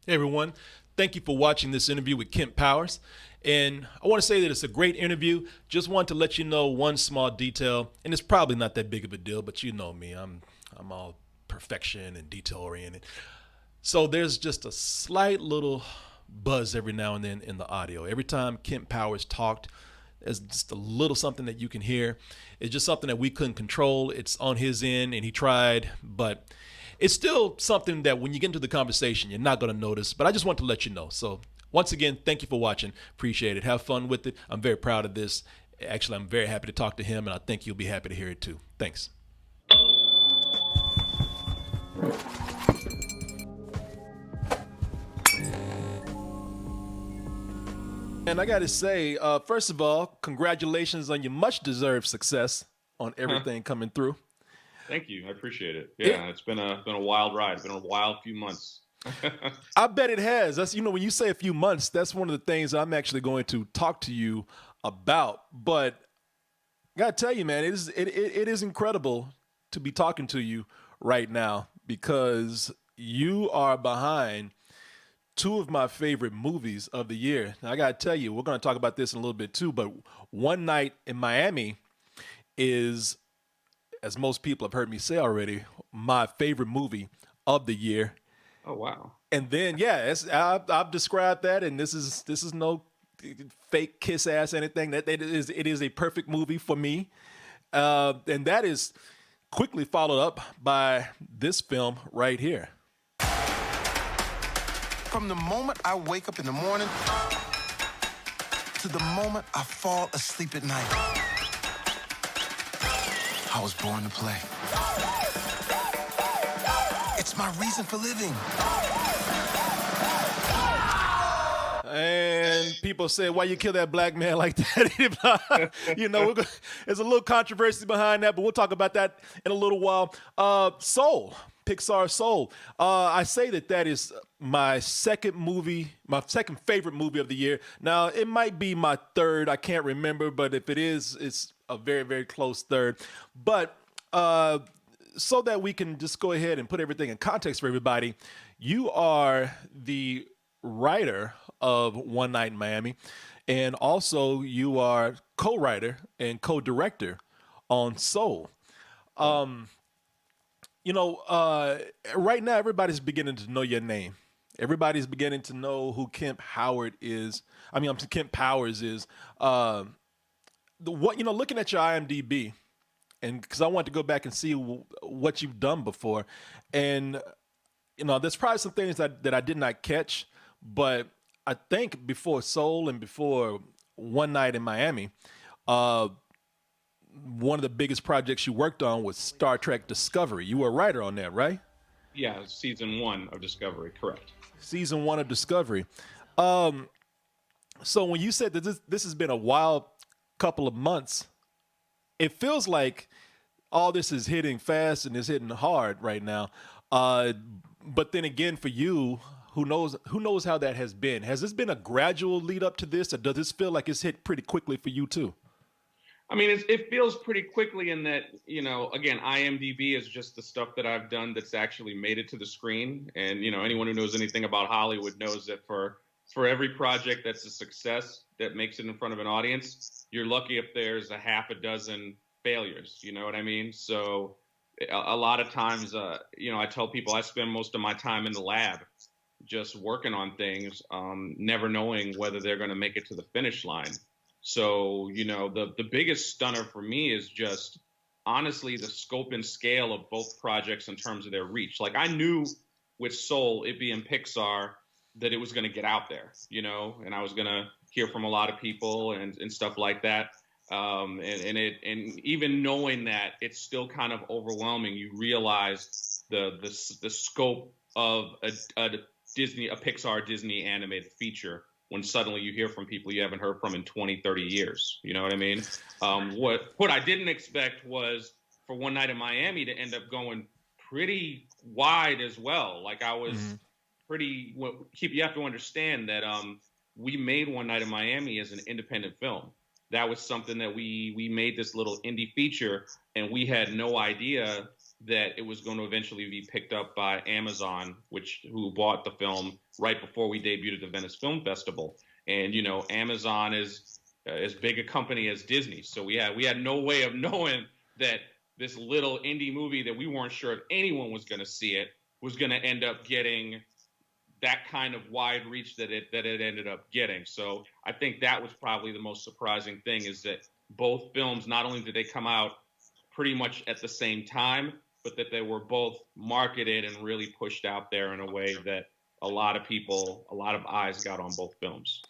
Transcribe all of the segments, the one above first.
Hey everyone, thank you for watching this interview with Kemp Powers. And I want to say that it's a great interview. Just want to let you know one small detail, and it's probably not that big of a deal, but you know me, I'm all perfection and detail oriented. So there's just a slight little buzz every now and then in the audio. Every time Kemp Powers talked, there's just a little something that you can hear. It's just something that we couldn't control. It's on his end, and he tried, but it's still something that when you get into the conversation, you're not going to notice, but I just want to let you know. So once again, thank you for watching. Appreciate it. Have fun with it. I'm very proud of this. Actually, I'm very happy to talk to him, and I think you'll be happy to hear it too. Thanks. And I got to say, first of all, congratulations on your much-deserved success on everything coming through. Thank you. I appreciate it. Yeah, it's been a wild ride. It's been a wild few months. I bet it has. That's when you say a few months, that's one of the things I'm actually going to talk to you about. But I gotta tell you, man, it is incredible to be talking to you right now because you are behind two of my favorite movies of the year. Now, I gotta tell you, we're gonna talk about this in a little bit too. But One Night in Miami is, as most people have heard me say already, my favorite movie of the year. Oh wow! And then I've described that, and this is no fake kiss ass anything. It is a perfect movie for me, and that is quickly followed up by this film right here. From the moment I wake up in the morning to the moment I fall asleep at night, I was born to play. It's my reason for living. And people say, why you kill that black man like that? There's a little controversy behind that, but we'll talk about that in a little while. Soul, Pixar Soul. I say that is my second favorite movie of the year. Now, it might be my third. I can't remember, but if it is, it's a very, very close third. But so that we can just go ahead and put everything in context for everybody, you are the writer of One Night in Miami, and also you are co-writer and co-director on Soul. Right now everybody's beginning to know your name. Everybody's beginning to know who Kemp Howard is. Kemp Powers is. Looking at your IMDb, and because I want to go back and see what you've done before, and there's probably some things that I did not catch, but I think before Soul and before One Night in Miami, one of the biggest projects you worked on was Star Trek Discovery. You were a writer on that, right? Yeah, season 1 of Discovery, correct. Season 1 of Discovery. So when you said that this has been a wild couple of months, it feels like all this is hitting fast and is hitting hard right now. But then again, for you, who knows how that has been? Has this been a gradual lead up to this, or does this feel like it's hit pretty quickly for you too? I mean, it feels pretty quickly in that, again, IMDb is just the stuff that I've done that's actually made it to the screen. And, anyone who knows anything about Hollywood knows that for every project that's a success that makes it in front of an audience, you're lucky if there's a half a dozen failures. You know what I mean? So a lot of times, I tell people I spend most of my time in the lab just working on things, never knowing whether they're going to make it to the finish line. So, the biggest stunner for me is just honestly the scope and scale of both projects in terms of their reach. Like I knew with Soul, it being Pixar, that it was going to get out there, and I was going to hear from a lot of people and stuff like that. And even knowing that, it's still kind of overwhelming. You realize the scope of a Pixar Disney animated feature when suddenly you hear from people you haven't heard from in 20, 30 years. You know what I mean? What I didn't expect was for One Night in Miami to end up going pretty wide as well. Like I was you have to understand that we made One Night in Miami as an independent film. That was something that we made this little indie feature, and we had no idea that it was going to eventually be picked up by Amazon, who bought the film right before we debuted at the Venice Film Festival. And Amazon is as big a company as Disney, so we had no way of knowing that this little indie movie that we weren't sure if anyone was going to see it was going to end up getting that kind of wide reach that it ended up getting. So I think that was probably the most surprising thing, is that both films, not only did they come out pretty much at the same time, but that they were both marketed and really pushed out there in a way that a lot of eyes got on both films.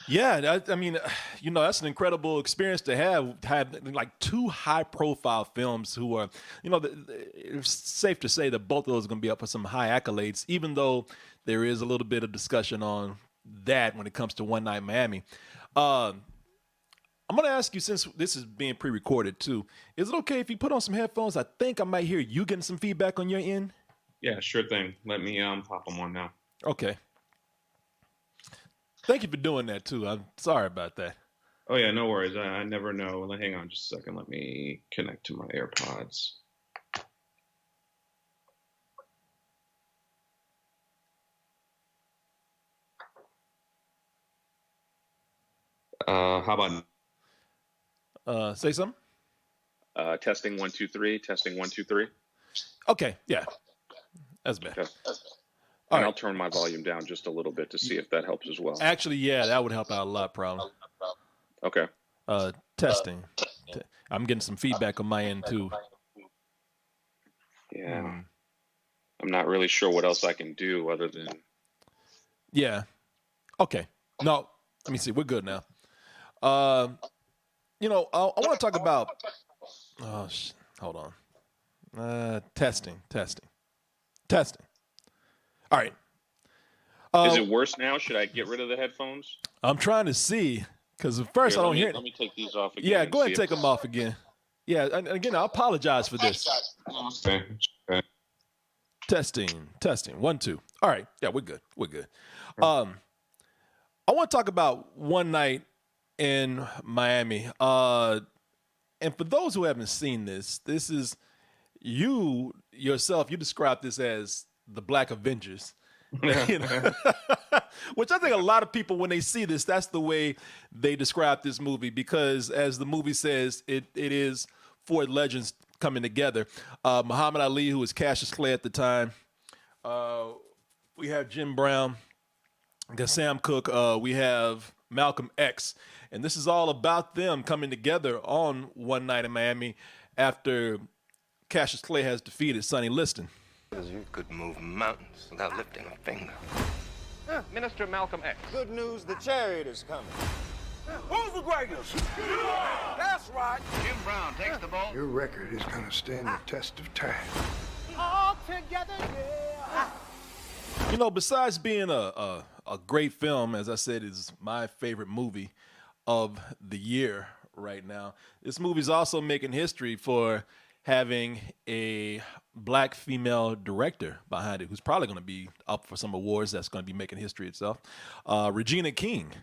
Yeah, I mean, that's an incredible experience to have like two high-profile films who are, it's safe to say that both of those are going to be up for some high accolades, even though there is a little bit of discussion on that when it comes to One Night in Miami. I'm going to ask you, since this is being pre-recorded too, is it okay if you put on some headphones? I think I might hear you getting some feedback on your end. Yeah, sure thing. Let me pop them on now. Okay. Thank you for doing that too. I'm sorry about that. Oh yeah, no worries. I never know. Hang on just a second. Let me connect to my AirPods. How about say something? testing 1 2 3, testing 1 2 3. Okay, yeah. That's better. Okay. All and right. I'll turn my volume down just a little bit to see if that helps as well. Actually, yeah, that would help out a lot, probably. Okay. Testing. I'm getting some feedback on my end too. Yeah. I'm not really sure what else I can do other than. Yeah. Okay. No, let me see. We're good now. I want to talk about. Oh, hold on. Testing. All right. Is it worse now? Should I get rid of the headphones? I'm trying to see, because at first I don't hear it. Let me take these off again. Yeah, go ahead and take them off again. Yeah, and again, I apologize for this. Okay. Testing. 1 2. All right. Yeah, we're good. I want to talk about One Night in Miami. And for those who haven't seen this is you yourself. You described this as the Black Avengers. Which I think a lot of people, when they see this, that's the way they describe this movie, because as the movie says, it is four legends coming together. Muhammad Ali, who was Cassius Clay at the time. We have Jim Brown. We got Sam Cooke. We have Malcolm X. And this is all about them coming together on One Night in Miami after Cassius Clay has defeated Sonny Liston. You could move mountains without lifting a finger. Minister Malcolm X. Good news, the chariot is coming. Who's the greatest? That's right. Jim Brown takes the ball. Your record is going to stand the test of time. All together, yeah. Besides being a great film, as I said, is my favorite movie of the year right now. This movie's also making history for having a black female director behind it, who's probably going to be up for some awards. That's going to be making history itself. Regina King.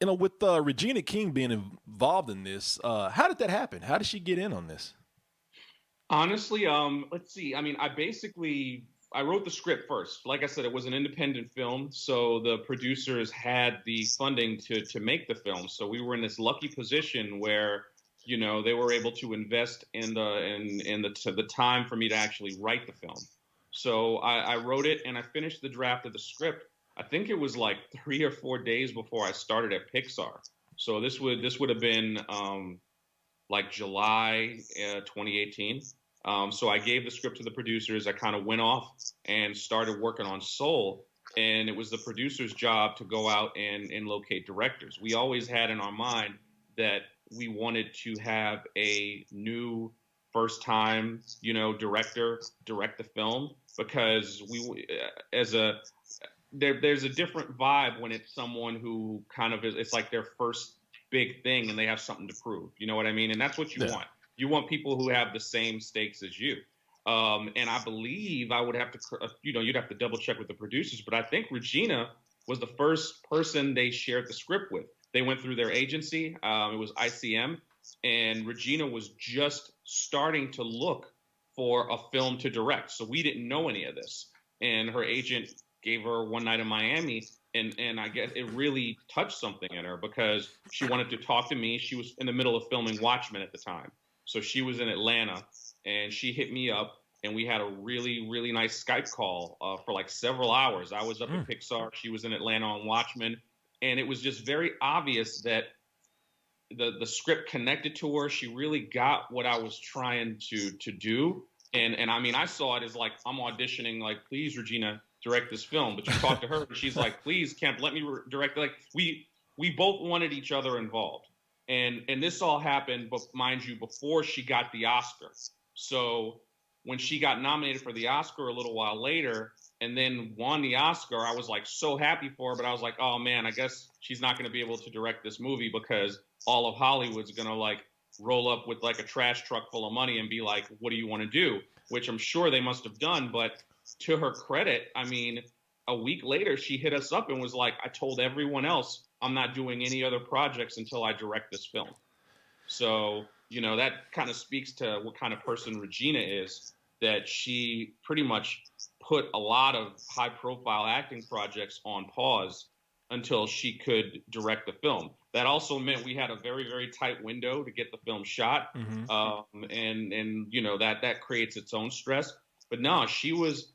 With Regina King being involved in this, how did that happen? How did she get in on this? Honestly, let's see. I mean, I wrote the script first. Like I said, it was an independent film, so the producers had the funding to make the film. So we were in this lucky position where, they were able to invest in the time for me to actually write the film. So I wrote it and I finished the draft of the script. I think it was like 3 or 4 days before I started at Pixar. So this would have been like July 2018. So I gave the script to the producers. I kind of went off and started working on Soul. And it was the producer's job to go out and locate directors. We always had in our mind that we wanted to have a new first-time, director direct the film, because there's a different vibe when it's someone who kind of it's like their first big thing and they have something to prove. You know what I mean? And that's what you want. You want people who have the same stakes as you. And I believe I would have to, you'd have to double check with the producers, but I think Regina was the first person they shared the script with. They went through their agency. It was ICM. and Regina was just starting to look for a film to direct. So we didn't know any of this. And her agent gave her One Night in Miami, and I guess it really touched something in her because she wanted to talk to me. She was in the middle of filming Watchmen at the time. So she was in Atlanta, and she hit me up, and we had a really, really nice Skype call for like several hours. I was up at Pixar. She was in Atlanta on Watchmen. And it was just very obvious that the script connected to her. She really got what I was trying to do. And I mean, I saw it as like, I'm auditioning, like, please, Regina, direct this film. But you talk to her, and she's like, please, Kemp, let me direct it. Like, we both wanted each other involved. And this all happened, but mind you, before she got the Oscar. So when she got nominated for the Oscar a little while later and then won the Oscar, I was like so happy for her, but I was like, oh man, I guess she's not going to be able to direct this movie because all of Hollywood's going to like roll up with like a trash truck full of money and be like, what do you want to do? Which I'm sure they must have done. But to her credit, I mean, a week later, she hit us up and was like, I told everyone else I'm not doing any other projects until I direct this film. So, you know, that kind of speaks to what kind of person Regina is, that she pretty much put a lot of high profile acting projects on pause until she could direct the film. That also meant we had a very, very tight window to get the film shot. And you know, that creates its own stress. But no, she was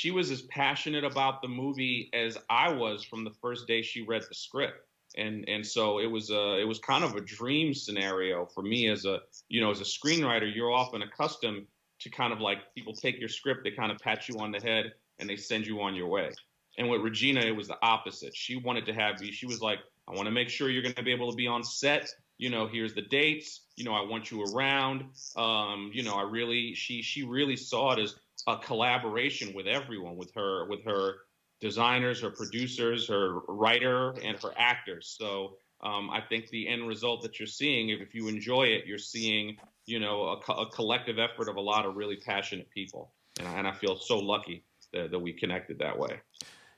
as passionate about the movie as I was from the first day she read the script. And so it was kind of a dream scenario for me as a screenwriter. You're often accustomed to kind of like people take your script, they kind of pat you on the head and they send you on your way. And with Regina, it was the opposite. She wanted to have me. She was like, I want to make sure you're going to be able to be on set. You know, here's the dates. You know, I want you around. You know, she really saw it as a collaboration with everyone, with her designers, her producers, her writer, and her actors. So I think the end result that you're seeing, if you enjoy it, you're seeing, you know, a collective effort of a lot of really passionate people. And I feel so lucky that we connected that way.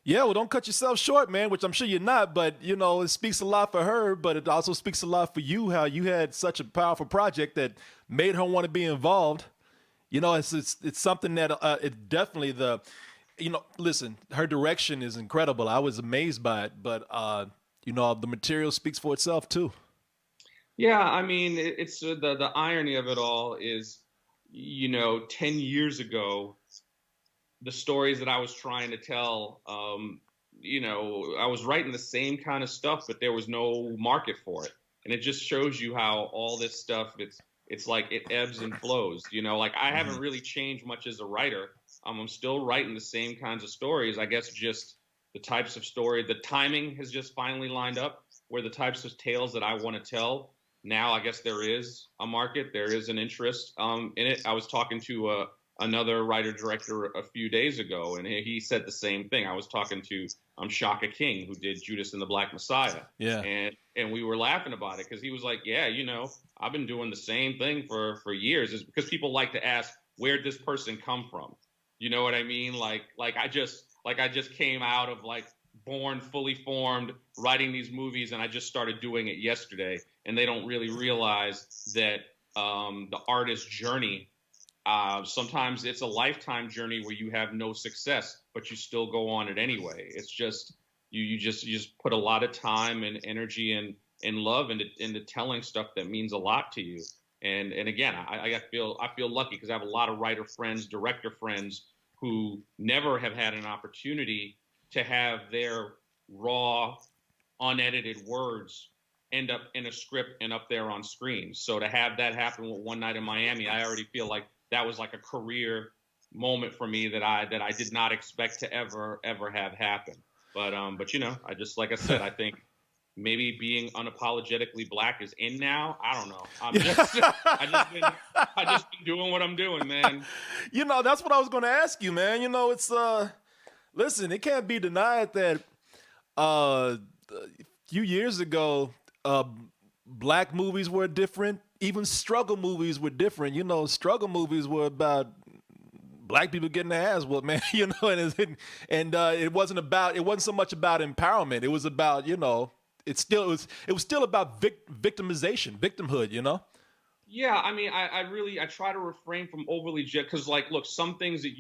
Yeah, well, don't cut yourself short, man, which I'm sure you're not, but, you know, it speaks a lot for her, but it also speaks a lot for you, how you had such a powerful project that made her want to be involved. You know, it's something that it definitely you know, listen, her direction is incredible. I was amazed by it, but, you know, the material speaks for itself, too. Yeah, I mean, it's the irony of it all is, you know, 10 years ago, the stories that I was trying to tell, you know, I was writing the same kind of stuff, but there was no market for it. And it just shows you how all this stuff, it's like it ebbs and flows, you know, like I haven't really changed much as a writer. I'm still writing the same kinds of stories. I guess just the types of story, the timing has just finally lined up where the types of tales that I want to tell. Now, I guess there is a market, there is an interest in it. I was talking to another writer-director a few days ago, and he said the same thing. I was talking to Shaka King, who did Judas and the Black Messiah. Yeah. And we were laughing about it because he was like, yeah, you know, I've been doing the same thing for years. It's because people like to ask, where'd this person come from? You know what I mean? Like I just came out of like born fully formed writing these movies, and I just started doing it yesterday. And they don't really realize that the artist's journey, sometimes it's a lifetime journey where you have no success, but you still go on it anyway. It's just you just put a lot of time and energy and love into telling stuff that means a lot to you. And again, I feel lucky because I have a lot of writer friends, director friends who never have had an opportunity to have their raw, unedited words end up in a script and up there on screen. So to have that happen with One Night in Miami, I already feel like that was like a career moment for me that I did not expect to ever have happen. But you know, like I said, I think maybe being unapologetically Black is in now. I don't know. I just been doing what I'm doing, man. You know, that's what I was going to ask you, man. You know, it's listen, it can't be denied that a few years ago, Black movies were different. Even struggle movies were different. You know, struggle movies were about Black people getting their ass whooped, man. You know, it wasn't so much about empowerment. It was about, you know, it was still about victimization, victimhood, you know. Yeah, I mean, I try to refrain from overly because, like, look, some things that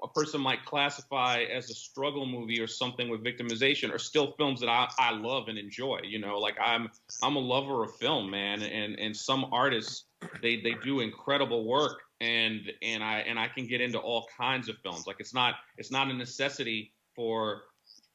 a person might classify as a struggle movie or something with victimization are still films that I love and enjoy. You know, like I'm a lover of film, man, and some artists they do incredible work, and I can get into all kinds of films. Like, it's not a necessity for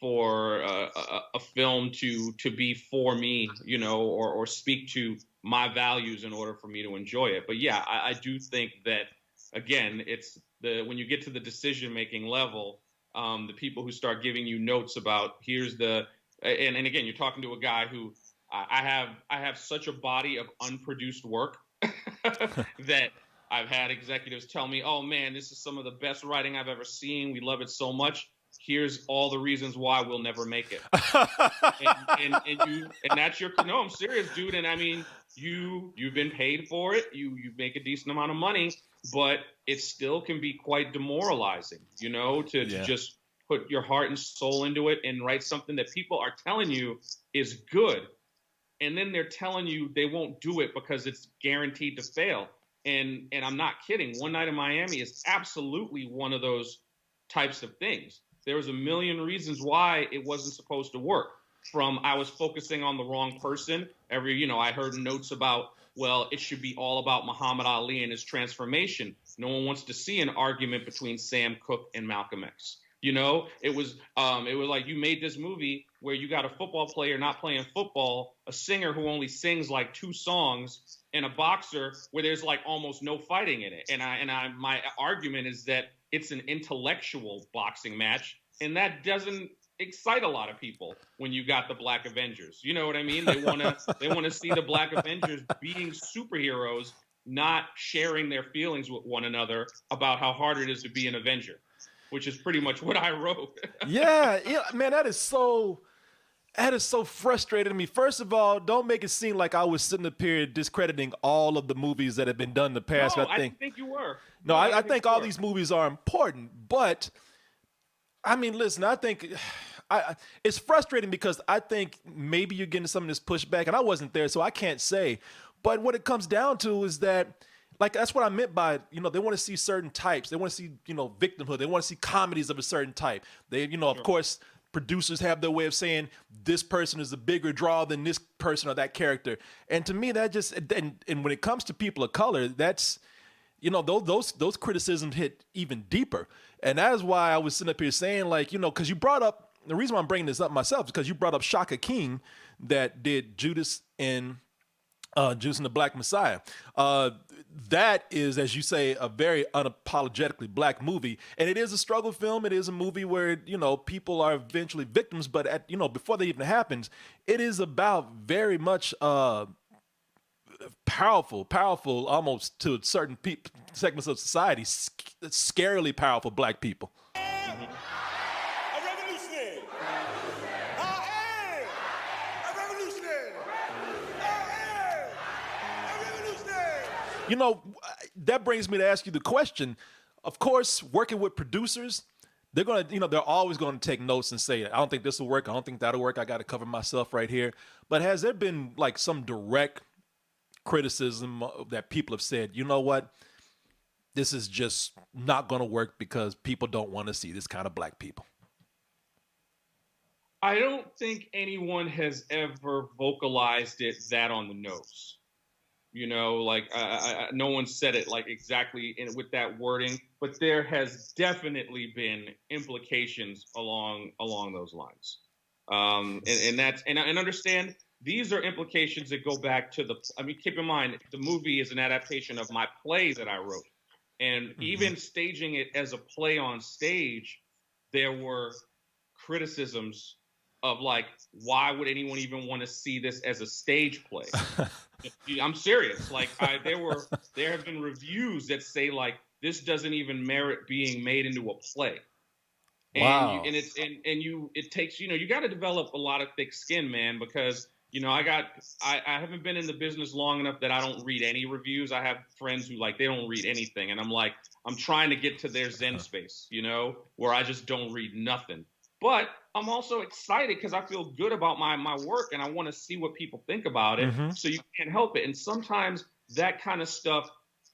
a film to be for me, you know, or speak to my values in order for me to enjoy it. But yeah, I do think that, again, it's when you get to the decision making level, the people who start giving you notes about and again, you're talking to a guy who I have such a body of unproduced work that I've had executives tell me, "Oh man, this is some of the best writing I've ever seen. We love it so much. Here's all the reasons why we'll never make it." and that's no, I'm serious, dude. And I mean, you've been paid for it. You make a decent amount of money, but it still can be quite demoralizing, you know, to just put your heart and soul into it and write something that people are telling you is good, and then they're telling you they won't do it because it's guaranteed to fail. And I'm not kidding. One Night in Miami is absolutely one of those types of things. There was a million reasons why it wasn't supposed to work. From I was focusing on the wrong person. I heard notes about, well, it should be all about Muhammad Ali and his transformation. No one wants to see an argument between Sam Cooke and Malcolm X. You know, it was like you made this movie where you got a football player not playing football, a singer who only sings like 2 songs, and a boxer where there's like almost no fighting in it. And my argument is that it's an intellectual boxing match, and that doesn't excite a lot of people when you got the Black Avengers. You know what I mean? They want to see the Black Avengers being superheroes, not sharing their feelings with one another about how hard it is to be an Avenger, which is pretty much what I wrote. Yeah, man, that is so frustrating to me. First of all, don't make it seem like I was sitting up here discrediting all of the movies that have been done in the past. No, I didn't think you were. No, I think all these movies are important, but I mean, listen, I think it's frustrating because I think maybe you're getting some of this pushback, and I wasn't there, so I can't say. But what it comes down to is that, like, that's what I meant by, they want to see certain types. They want to see, victimhood. They want to see comedies of a certain type. They, of course, producers have their way of saying this person is a bigger draw than this person or that character. And to me, that just, and when it comes to people of color, that's, those criticisms hit even deeper. And that is why I was sitting up here saying, like, because you brought up, the reason why I'm bringing this up myself is because you brought up Shaka King that did Judas and the Black Messiah. That is, as you say, a very unapologetically black movie, and it is a struggle film. It is a movie where people are eventually victims, but before that even happens, it is about very much powerful, almost to certain segments of society, scarily powerful black people. A revolutionary. I am a revolutionary. I am a revolutionary. That brings me to ask you the question. Of course, working with producers, they're going to, they're always going to take notes and say, I don't think this will work. I don't think that'll work. I got to cover myself right here. But has there been like some direct criticism that people have said, you know what, this is just not going to work because people don't want to see this kind of black people? I don't think anyone has ever vocalized it that on the nose. Like no one said it like exactly with that wording, but there has definitely been implications along those lines. And understand these are implications that go back to keep in mind, the movie is an adaptation of my play that I wrote. And even staging it as a play on stage, there were criticisms of like, why would anyone even want to see this as a stage play? I'm serious. Like there have been reviews that say like, this doesn't even merit being made into a play. Wow. It takes, you got to develop a lot of thick skin, man, because I haven't been in the business long enough that I don't read any reviews. I have friends who they don't read anything. And I'm trying to get to their Zen space, where I just don't read nothing. But I'm also excited because I feel good about my work and I want to see what people think about it. So you can't help it. And sometimes that kind of stuff,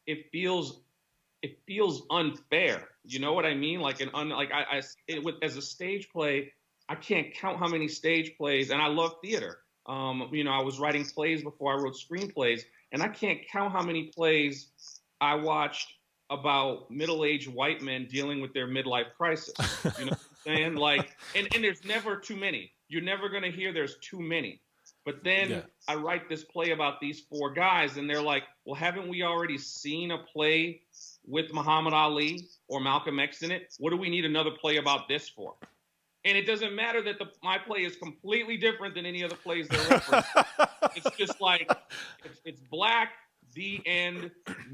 it feels unfair. You know what I mean? Like as a stage play, I can't count how many stage plays, and I love theater. I was writing plays before I wrote screenplays, and I can't count how many plays I watched about middle-aged white men dealing with their midlife crisis. You know what I'm saying? Like, and there's never too many. You're never going to hear there's too many. But then I write this play about these four guys, and they're like, well, haven't we already seen a play with Muhammad Ali or Malcolm X in it? What do we need another play about this for? And it doesn't matter that my play is completely different than any other plays they're referencing. It's just like, it's black, the end,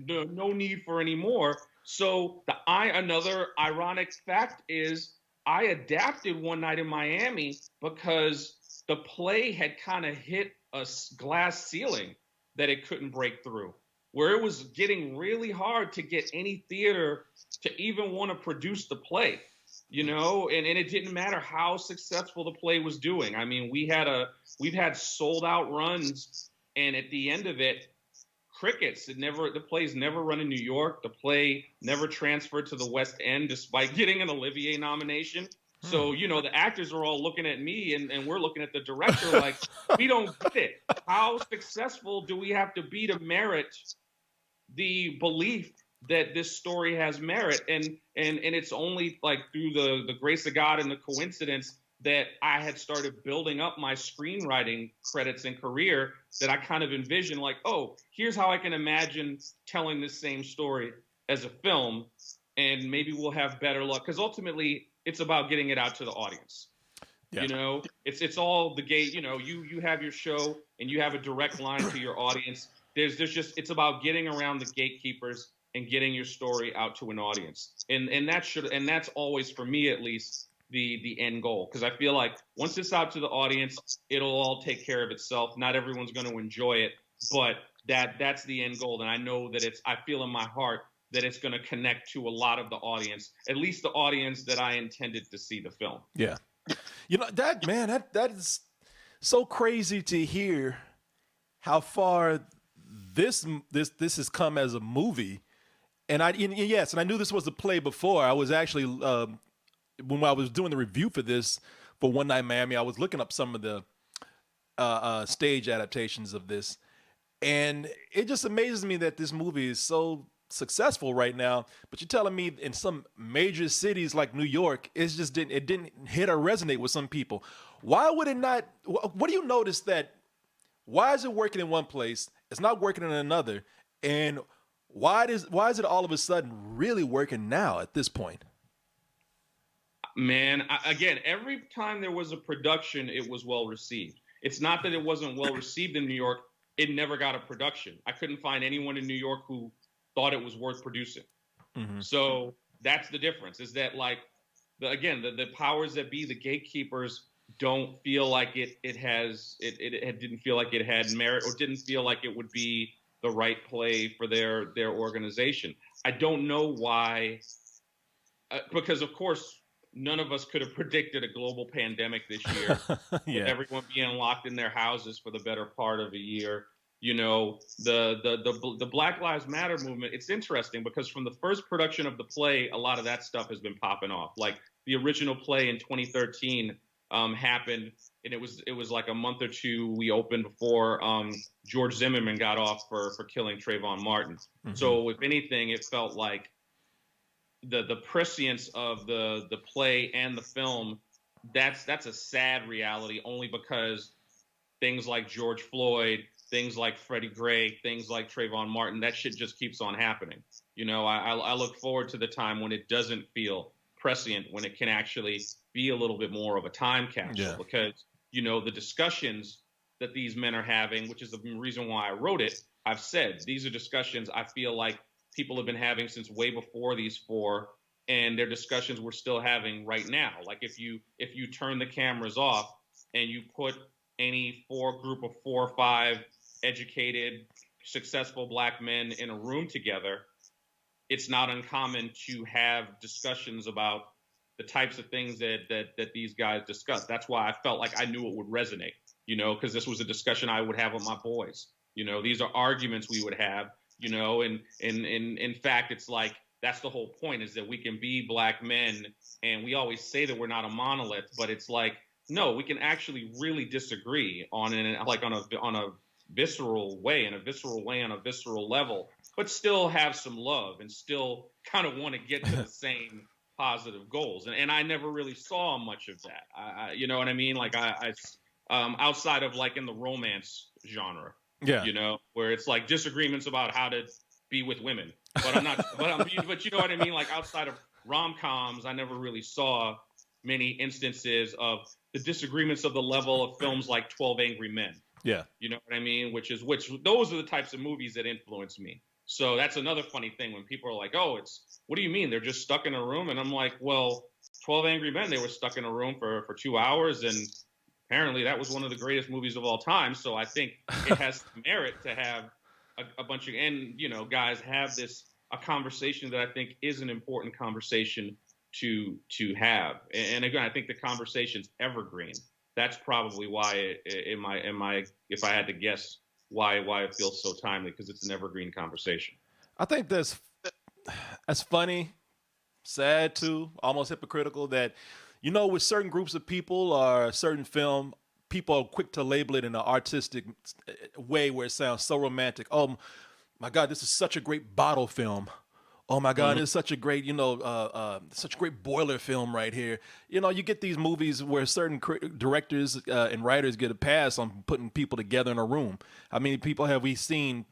no need for any more. So another ironic fact is I adapted One Night in Miami because the play had kind of hit a glass ceiling that it couldn't break through, where it was getting really hard to get any theater to even want to produce the play, and it didn't matter how successful the play was doing. I mean, we've had sold out runs, and at the end of it, crickets. The play's never run in New York. The play never transferred to the West End, despite getting an Olivier nomination. So, the actors are all looking at me, and we're looking at the director like, we don't get it. How successful do we have to be to merit the belief that this story has merit? And it's only like through the grace of God and the coincidence that I had started building up my screenwriting credits and career that I kind of envisioned like, oh, here's how I can imagine telling this same story as a film, and maybe we'll have better luck. Because ultimately, it's about getting it out to the audience. Yeah. It's all the gate. You have your show and you have a direct line to your audience. It's about getting around the gatekeepers and getting your story out to an audience. And that's always, for me at least, the end goal. Because I feel like once it's out to the audience, it'll all take care of itself. Not everyone's going to enjoy it, but that's the end goal. And I know that I feel in my heart that it's going to connect to a lot of the audience, at least the audience that I intended to see the film. Yeah. That is so crazy to hear how far this has come as a movie. And I knew this was a play before. I was actually, when I was doing the review for this, for One Night in Miami, I was looking up some of the stage adaptations of this. And it just amazes me that this movie is so successful right now, but you're telling me in some major cities like New York, it didn't hit or resonate with some people. Why would it not? What do you notice that? Why is it working in one place? It's not working in another, and why is it all of a sudden really working now at this point? Man, again, every time there was a production, it was well received. It's not that it wasn't well received in New York; it never got a production. I couldn't find anyone in New York who thought it was worth producing. Mm-hmm. So that's the difference, is that like, the powers that be, the gatekeepers, don't feel like it didn't feel like it had merit, or didn't feel like it would be the right play for their organization. I don't know why, because of course, none of us could have predicted a global pandemic this year, with everyone being locked in their houses for the better part of a year. The Black Lives Matter movement, it's interesting because from the first production of the play, a lot of that stuff has been popping off. Like the original play in 2013 happened, and it was like a month or two we opened before George Zimmerman got off for killing Trayvon Martin. Mm-hmm. So if anything, it felt like the prescience of the play and the film, that's a sad reality, only because things like George Floyd, things like Freddie Gray, things like Trayvon Martin, that shit just keeps on happening. I look forward to the time when it doesn't feel prescient, when it can actually be a little bit more of a time capsule, because, the discussions that these men are having, which is the reason why I wrote it, I've said these are discussions I feel like people have been having since way before these four, and they're discussions we're still having right now. Like if you turn the cameras off and you put any group of 4 or 5 educated, successful Black men in a room together, it's not uncommon to have discussions about the types of things that these guys discuss. That's why I felt like I knew it would resonate, because this was a discussion I would have with my boys. These are arguments we would have, and in fact, it's like that's the whole point, is that we can be black men, and we always say that we're not a monolith, but it's like, no, we can actually really disagree on a visceral way, on a visceral level, but still have some love and still kind of want to get to the same positive goals. And I never really saw much of that. You know what I mean? Like I outside of like in the romance genre, where it's like disagreements about how to be with women. But but you know what I mean? Like outside of rom-coms, I never really saw many instances of the disagreements of the level of films like 12 Angry Men. Yeah. You know what I mean? Which those are the types of movies that influence me. So that's another funny thing when people are like, oh, what do you mean? They're just stuck in a room? And I'm like, well, 12 Angry Men, they were stuck in a room for 2 hours. And apparently that was one of the greatest movies of all time. So I think it has merit to have a bunch of, and, guys have a conversation that I think is an important conversation to have. And again, I think the conversation's evergreen. That's probably why if I had to guess why it feels so timely, because it's an evergreen conversation. I think that's funny, sad too, almost hypocritical that, with certain groups of people or a certain film, people are quick to label it in an artistic way where it sounds so romantic. Oh my God, this is such a great bottle film. Oh my God, it's such a great, such a great boiler film right here. You get these movies where certain directors and writers get a pass on putting people together in a room. How many people have we seen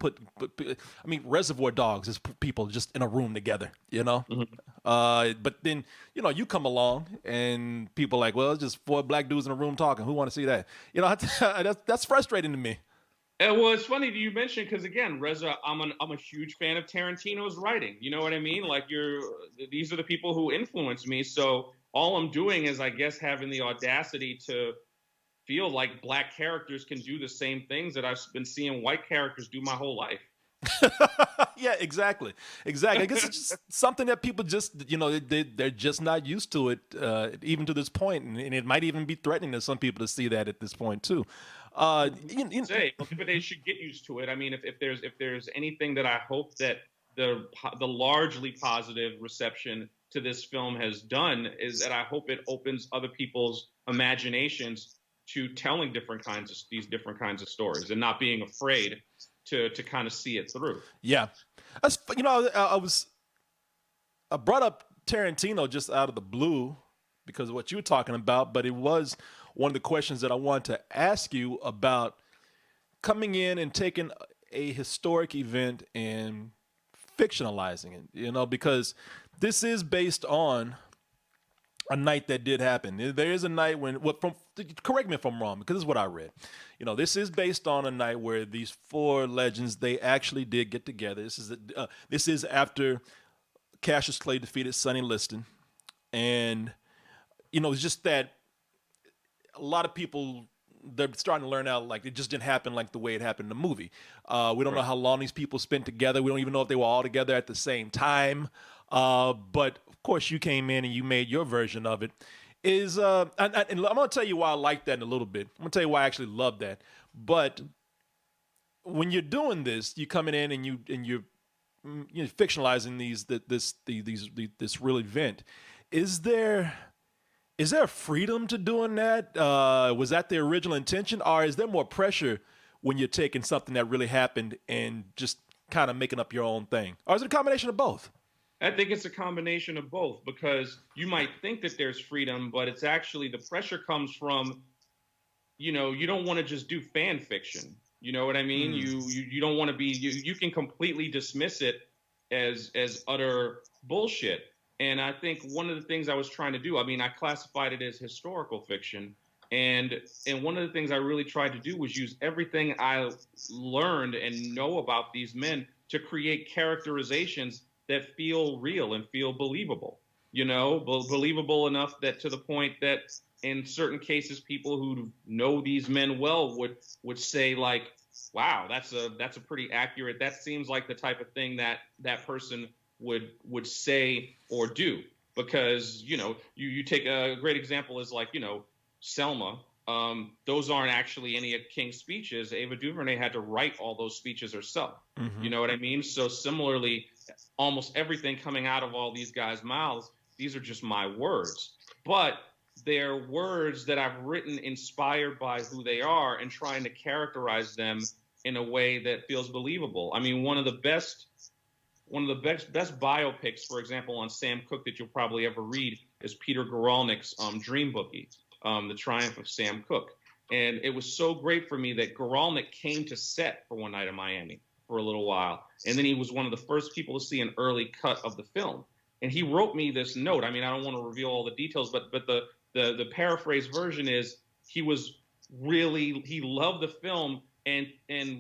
Reservoir Dogs is people just in a room together, But then, you come along and people are like, well, it's just 4 black dudes in a room talking. Who want to see that? That's frustrating to me. Well, it's funny that you mentioned, because again, Reza, I'm a huge fan of Tarantino's writing. You know what I mean? Like these are the people who influence me. So all I'm doing is, I guess, having the audacity to feel like black characters can do the same things that I've been seeing white characters do my whole life. Yeah, exactly. I guess it's just something that people just, they're just not used to it, even to this point, and it might even be threatening to some people to see that at this point too. But they should get used to it. I mean, if there's anything that I hope that the largely positive reception to this film has done, is that I hope it opens other people's imaginations to telling these different kinds of stories and not being afraid to kind of see it through. Yeah, I brought up Tarantino just out of the blue because of what you were talking about, but it was one of the questions that I wanted to ask you about coming in and taking a historic event and fictionalizing it, because this is based on a night that did happen. There is a night correct me if I'm wrong, because this is what I read. This is based on a night where these 4 legends, they actually did get together. This is after Cassius Clay defeated Sonny Liston. And, it's just that a lot of people, they're starting to learn out like it just didn't happen like the way it happened in the movie. We don't know how long these people spent together. We don't even know if they were all together at the same time. But of course, you came in and you made your version of it. And I'm going to tell you why I like that in a little bit. I'm going to tell you why I actually love that. But when you're doing this, you're coming in and you're fictionalizing this real event. Is there freedom to doing that? Was that the original intention, or is there more pressure when you're taking something that really happened and just kind of making up your own thing? Or is it a combination of both? I think it's a combination of both, because you might think that there's freedom, but it's actually the pressure comes from, you don't want to just do fan fiction. You know what I mean? You don't want to be, you can completely dismiss it as utter bullshit. And I think one of the things I was trying to do, I classified it as historical fiction. And one of the things I really tried to do was use everything I learned and know about these men to create characterizations that feel real and feel believable, believable enough that to the point that in certain cases, people who know these men well would say like, wow, that's a pretty accurate, that seems like the type of thing that person would say or do. Because, you take a great example is like, Selma, those aren't actually any of King's speeches. Ava DuVernay had to write all those speeches herself. You know what I mean? So similarly, almost everything coming out of all these guys' mouths, these are just my words. But they're words that I've written inspired by who they are and trying to characterize them in a way that feels believable. I mean, one of the best biopics, for example, on Sam Cooke that you'll probably ever read is Peter Guralnick's Dream Bookie, The Triumph of Sam Cooke. And it was so great for me that Guralnick came to set for One Night in Miami for a little while. And then he was one of the first people to see an early cut of the film. And he wrote me this note. I mean, I don't want to reveal all the details, but the paraphrase version is he loved the film and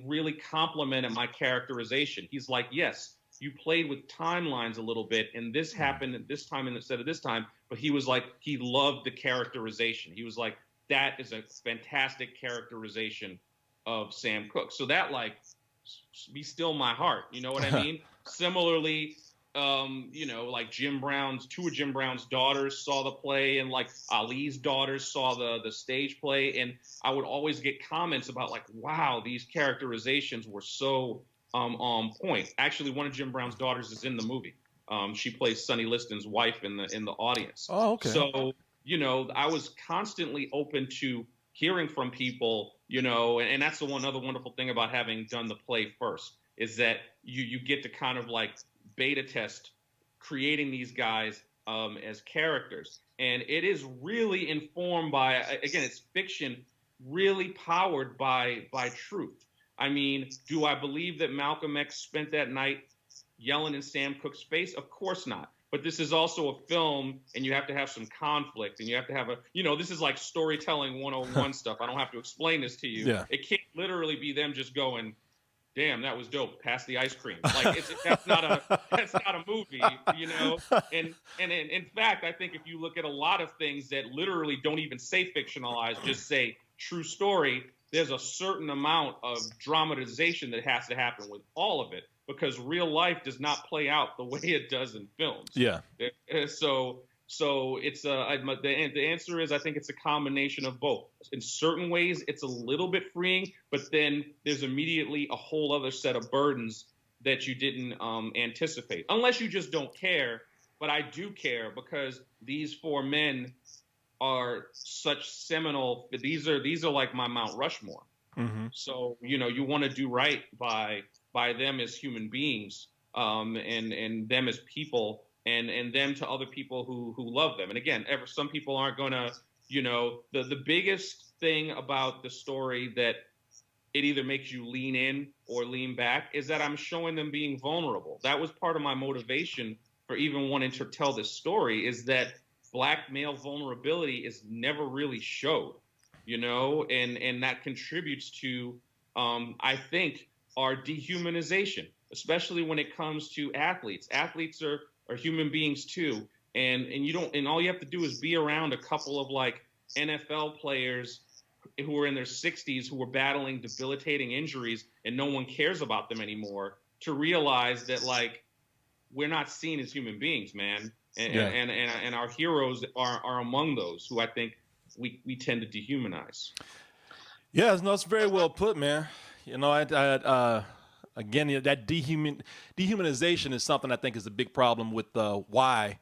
really complimented my characterization. He's like, yes, you played with timelines a little bit, and this happened at this time instead of this time. But he was like, he loved the characterization. He was like, that is a fantastic characterization of Sam Cooke. So that, like, be still my heart. You know what I mean? Similarly, like two of Jim Brown's daughters saw the play, and like Ali's daughters saw the stage play. And I would always get comments about like, wow, these characterizations were so on point. Actually, one of Jim Brown's daughters is in the movie. She plays Sonny Liston's wife in the audience. Oh, okay. So, I was constantly open to hearing from people, and that's the one other wonderful thing about having done the play first, is that you get to kind of like beta test creating these guys as characters. And it is really informed by, again, it's fiction really powered by truth. I mean, do I believe that Malcolm X spent that night yelling in Sam Cooke's face? Of course not. But this is also a film, and you have to have some conflict, and you have to have this is like storytelling 101 stuff. I don't have to explain this to you. Yeah. It can't literally be them just going, damn, that was dope, pass the ice cream. Like, that's not a movie, And in fact, I think if you look at a lot of things that literally don't even say fictionalized, just say true story, there's a certain amount of dramatization that has to happen with all of it, because real life does not play out the way it does in films. Yeah. So it's the answer is, I think it's a combination of both. In certain ways, it's a little bit freeing, but then there's immediately a whole other set of burdens that you didn't anticipate, unless you just don't care. But I do care, because these four men are such seminal. These are like my Mount Rushmore. Mm-hmm. So you want to do right by them as human beings, and them as people, and them to other people who love them. And again, some people aren't going to, the biggest thing about the story that it either makes you lean in or lean back is that I'm showing them being vulnerable. That was part of my motivation for even wanting to tell this story, is that Black male vulnerability is never really showed, and that contributes to, I think, our dehumanization, especially when it comes to athletes. Athletes are human beings too, and all you have to do is be around a couple of like NFL players who are in their 60s who are battling debilitating injuries and no one cares about them anymore to realize that, like, we're not seen as human beings, man. And our heroes are among those who I think we tend to dehumanize. Yeah, no, it's very well put, man. Again, that dehumanization is something I think is a big problem with why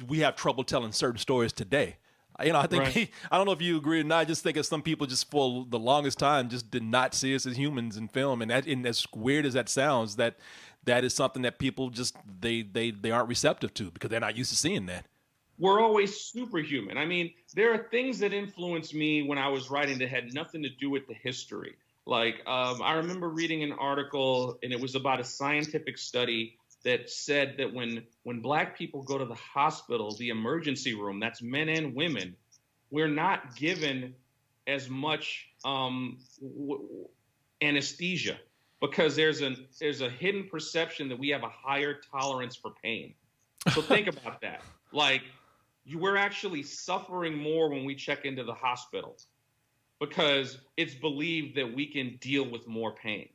we have trouble telling certain stories today. I think Right. I don't know if you agree or not. I just think that some people just for the longest time just did not see us as humans in film, and as weird as that sounds, that is something that people just they aren't receptive to because they're not used to seeing that. We're always superhuman. I mean, there are things that influenced me when I was writing that had nothing to do with the history. Like, I remember reading an article, and it was about a scientific study that said that when Black people go to the hospital, the emergency room, that's men and women, we're not given as much anesthesia, because there's a hidden perception that we have a higher tolerance for pain. So think about that. Like, we're actually suffering more when we check into the hospital because it's believed that we can deal with more pain.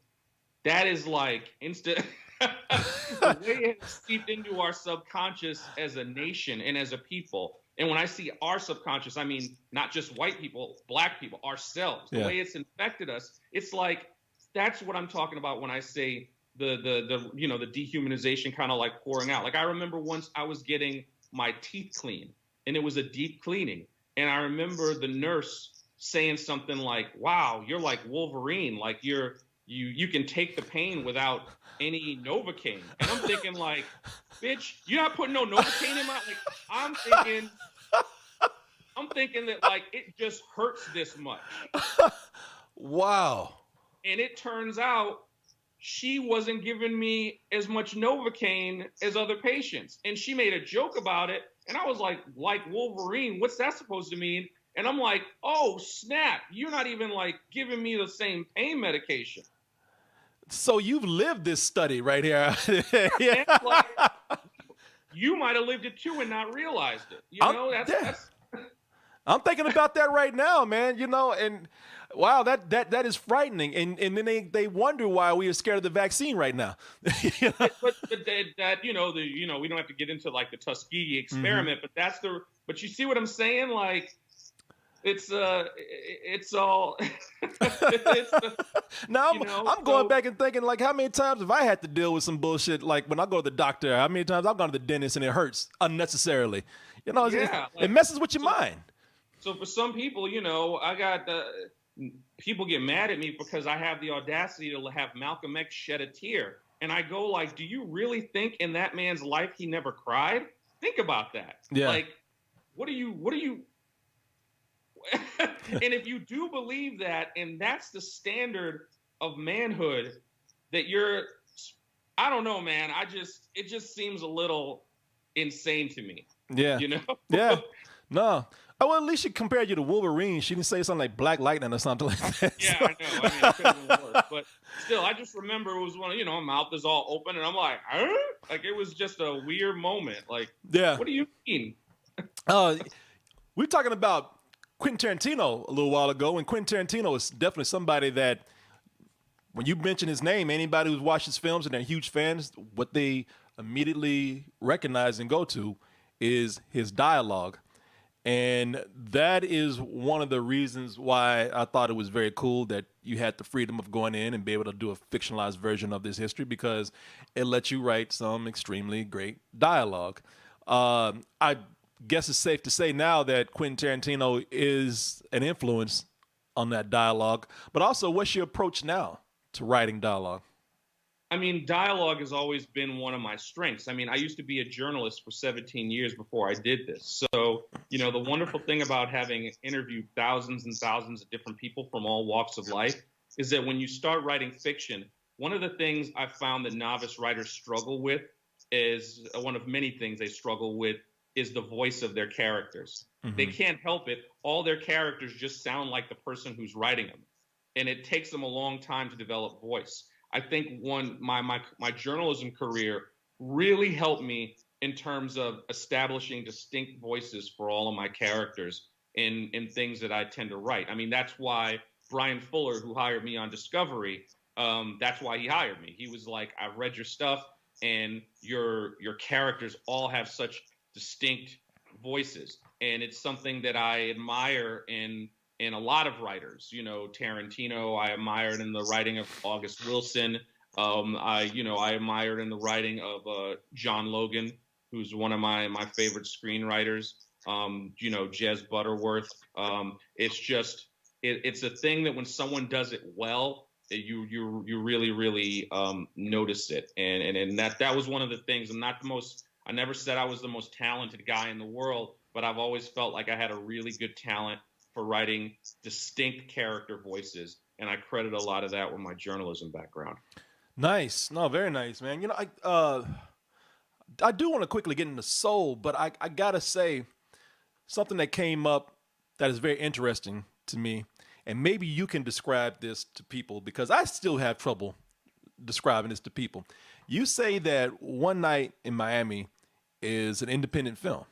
That is like instant. The way it has seeped into our subconscious as a nation and as a people And when I see our subconscious, I mean, not just white people, black people, ourselves, the way it's infected us, it's like, that's what I'm talking about when I say the you know, the dehumanization kind of like pouring out. Like I remember once I was getting my teeth cleaned and it was a deep cleaning. And I remember the nurse saying something like, wow, you're like Wolverine. Like you can take the pain without any Novocaine. And I'm thinking like, bitch, you're not putting no Novocaine in my, like, I'm thinking that like, it just hurts this much. Wow. And it turns out she wasn't giving me as much Novocaine as other patients. And she made a joke about it. And I was like Wolverine, what's that supposed to mean? And I'm like, oh, snap. You're not even like giving me the same pain medication. So you've lived this study right here. Yeah. Like, you might have lived it too and not realized it. You know, that's I'm thinking about that right now, man. You know, and wow, that is frightening. And then they wonder why we are scared of the vaccine right now. but that you know we don't have to get into like the Tuskegee experiment, but you see what I'm saying? Like it's all. Now I'm going back and thinking like, how many times have I had to deal with some bullshit? Like when I go to the doctor, how many times I've gone to the dentist and it hurts unnecessarily? You know, it messes with your mind. So for some people, you know, I got people get mad at me because I have the audacity to have Malcolm X shed a tear. And I go like, do you really think in that man's life he never cried? Think about that. Yeah. Like, what are you? And if you do believe that, and that's the standard of manhood, that I don't know, man. It just seems a little insane to me. Yeah. You know? Yeah. No. Oh, well, at least she compared you to Wolverine. She didn't say something like Black Lightning or something like that. Yeah, I know. I mean, it could have been worse. But still, I just remember it was one of, my mouth is all open, and I'm like, huh? Like, it was just a weird moment. Like, yeah. What do you mean? We're talking about Quentin Tarantino a little while ago, and Quentin Tarantino is definitely somebody that, when you mention his name, anybody who's watched his films and they're huge fans, what they immediately recognize and go to is his dialogue. And that is one of the reasons why I thought it was very cool that you had the freedom of going in and be able to do a fictionalized version of this history, because it lets you write some extremely great dialogue. I guess it's safe to say now that Quentin Tarantino is an influence on that dialogue. But also, what's your approach now to writing dialogue? I mean, dialogue has always been one of my strengths. I mean, I used to be a journalist for 17 years before I did this. So, the wonderful thing about having interviewed thousands and thousands of different people from all walks of life is that when you start writing fiction, one of the things I found that novice writers struggle with is one of many things they struggle with is the voice of their characters. Mm-hmm. They can't help it. All their characters just sound like the person who's writing them. And it takes them a long time to develop voice. I think my journalism career really helped me in terms of establishing distinct voices for all of my characters in things that I tend to write. I mean, that's why Brian Fuller, who hired me on Discovery, that's why he hired me. He was like, I've read your stuff, and your characters all have such distinct voices. And it's something that I admire in a lot of writers. Tarantino, I admired in the writing of August Wilson. I admired in the writing of John Logan, who's one of my favorite screenwriters. Jez Butterworth. It's a thing that when someone does it well, you really, really notice it. And that was one of the things. I never said I was the most talented guy in the world, but I've always felt like I had a really good talent for writing distinct character voices, and I credit a lot of that with my journalism background. Nice. No, very nice, man. I do want to quickly get into Soul, but I gotta say something that came up that is very interesting to me, and maybe you can describe this to people, because I still have trouble describing this to people. You say that One Night in Miami is an independent film.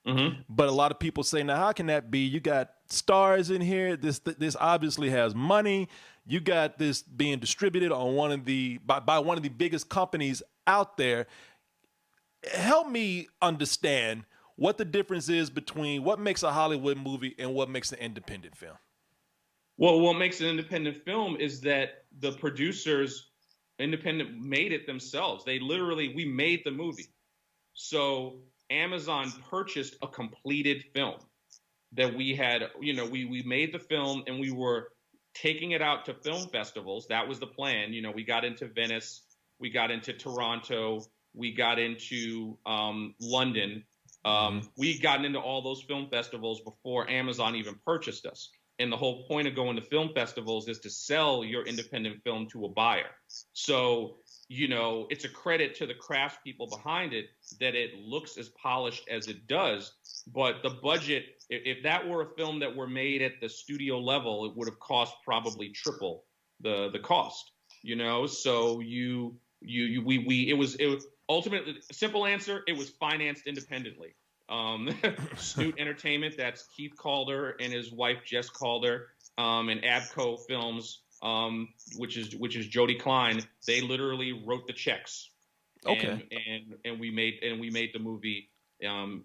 Mm-hmm. But a lot of people say, now, how can that be? You got stars in here. This obviously has money. You got this being distributed on by one of the biggest companies out there. Help me understand what the difference is between what makes a Hollywood movie and what makes an independent film. Well, what makes an independent film is that the producers, independent, made it themselves. We made the movie. So Amazon purchased a completed film that we had, we made the film and we were taking it out to film festivals. That was the plan. We got into Venice, we got into Toronto, we got into London. We'd gotten into all those film festivals before Amazon even purchased us. And the whole point of going to film festivals is to sell your independent film to a buyer. So, it's a credit to the craftspeople behind it that it looks as polished as it does. But the budget, if that were a film that were made at the studio level, it would have cost probably triple the cost. So it was ultimately, simple answer, it was financed independently. Snoot Entertainment, that's Keith Calder and his wife Jess Calder, and Abco Films, which is Jody Klein. They literally wrote the checks. Okay. And we made the movie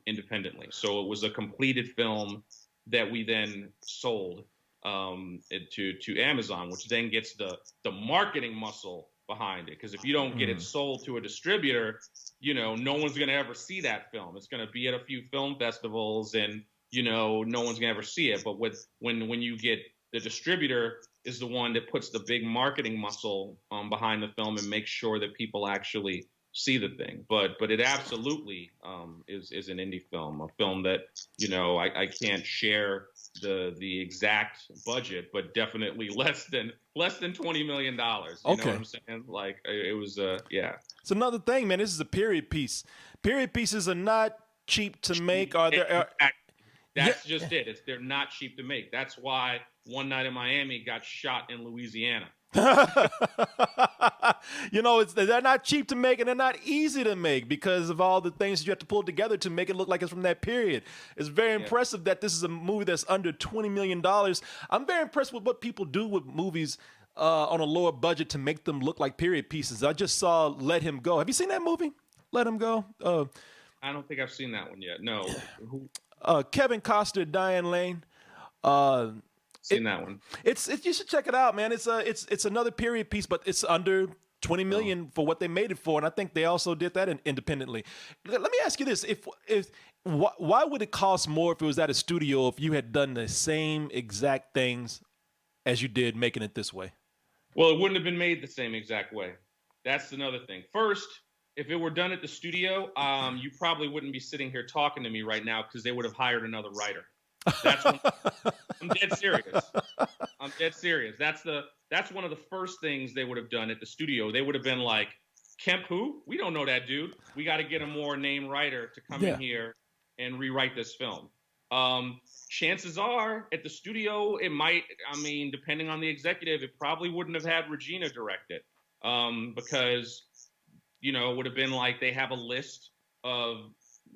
independently. So it was a completed film that we then sold to Amazon, which then gets the marketing muscle behind it. Because if you don't get it sold to a distributor, no one's going to ever see that film. It's going to be at a few film festivals and, no one's going to ever see it. But when you get the distributor is the one that puts the big marketing muscle behind the film and makes sure that people actually see the thing. But it absolutely is an indie film, a film that, I can't share the exact budget, but definitely less than $20 million. You know what I'm saying? Like it was yeah. It's another thing, man. This is a period piece. Period pieces are not cheap to make. That's just it. They're not cheap to make. That's why One Night in Miami got shot in Louisiana. They're not cheap to make and they're not easy to make because of all the things you have to pull together to make it look like it's from that period. It's very impressive that this is a movie that's under $20 million. I'm very impressed with what people do with movies on a lower budget to make them look like period pieces. I just saw Let Him Go. Have you seen that movie? Let Him Go? I don't think I've seen that one yet. No. Kevin Costner, Diane Lane. Seen that one. It's you should check it out, man. It's another period piece, but it's under $20 million for what they made it for, and I think they also did that independently. Let me ask you this: why would it cost more if it was at a studio if you had done the same exact things as you did making it this way? Well, it wouldn't have been made the same exact way. That's another thing. First, if it were done at the studio, you probably wouldn't be sitting here talking to me right now because they would have hired another writer. I'm dead serious. I'm dead serious. That's one of the first things they would have done at the studio. They would have been like, Kemp who? We don't know that dude. We got to get a more named writer to come in here and rewrite this film. Chances are at the studio, it might, depending on the executive, it probably wouldn't have had Regina direct it. Because, it would have been like they have a list of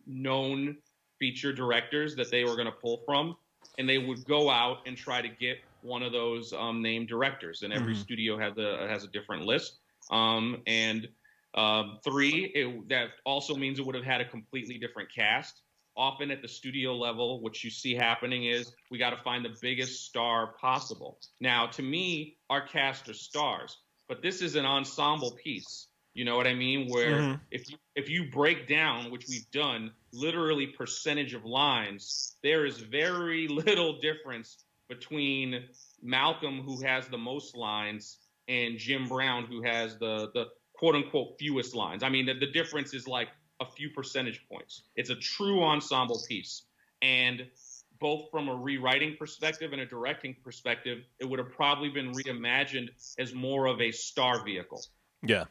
known feature directors that they were going to pull from, and they would go out and try to get one of those named directors. And every studio has a different list. That also means it would have had a completely different cast. Often at the studio level, what you see happening is we got to find the biggest star possible. Now, to me, our cast are stars, but this is an ensemble piece. You know what I mean? Where if you break down, which we've done, literally percentage of lines, there is very little difference between Malcolm, who has the most lines, and Jim Brown, who has the quote unquote fewest lines. The difference is like a few percentage points. It's a true ensemble piece. And both from a rewriting perspective and a directing perspective, it would have probably been reimagined as more of a star vehicle. Yeah.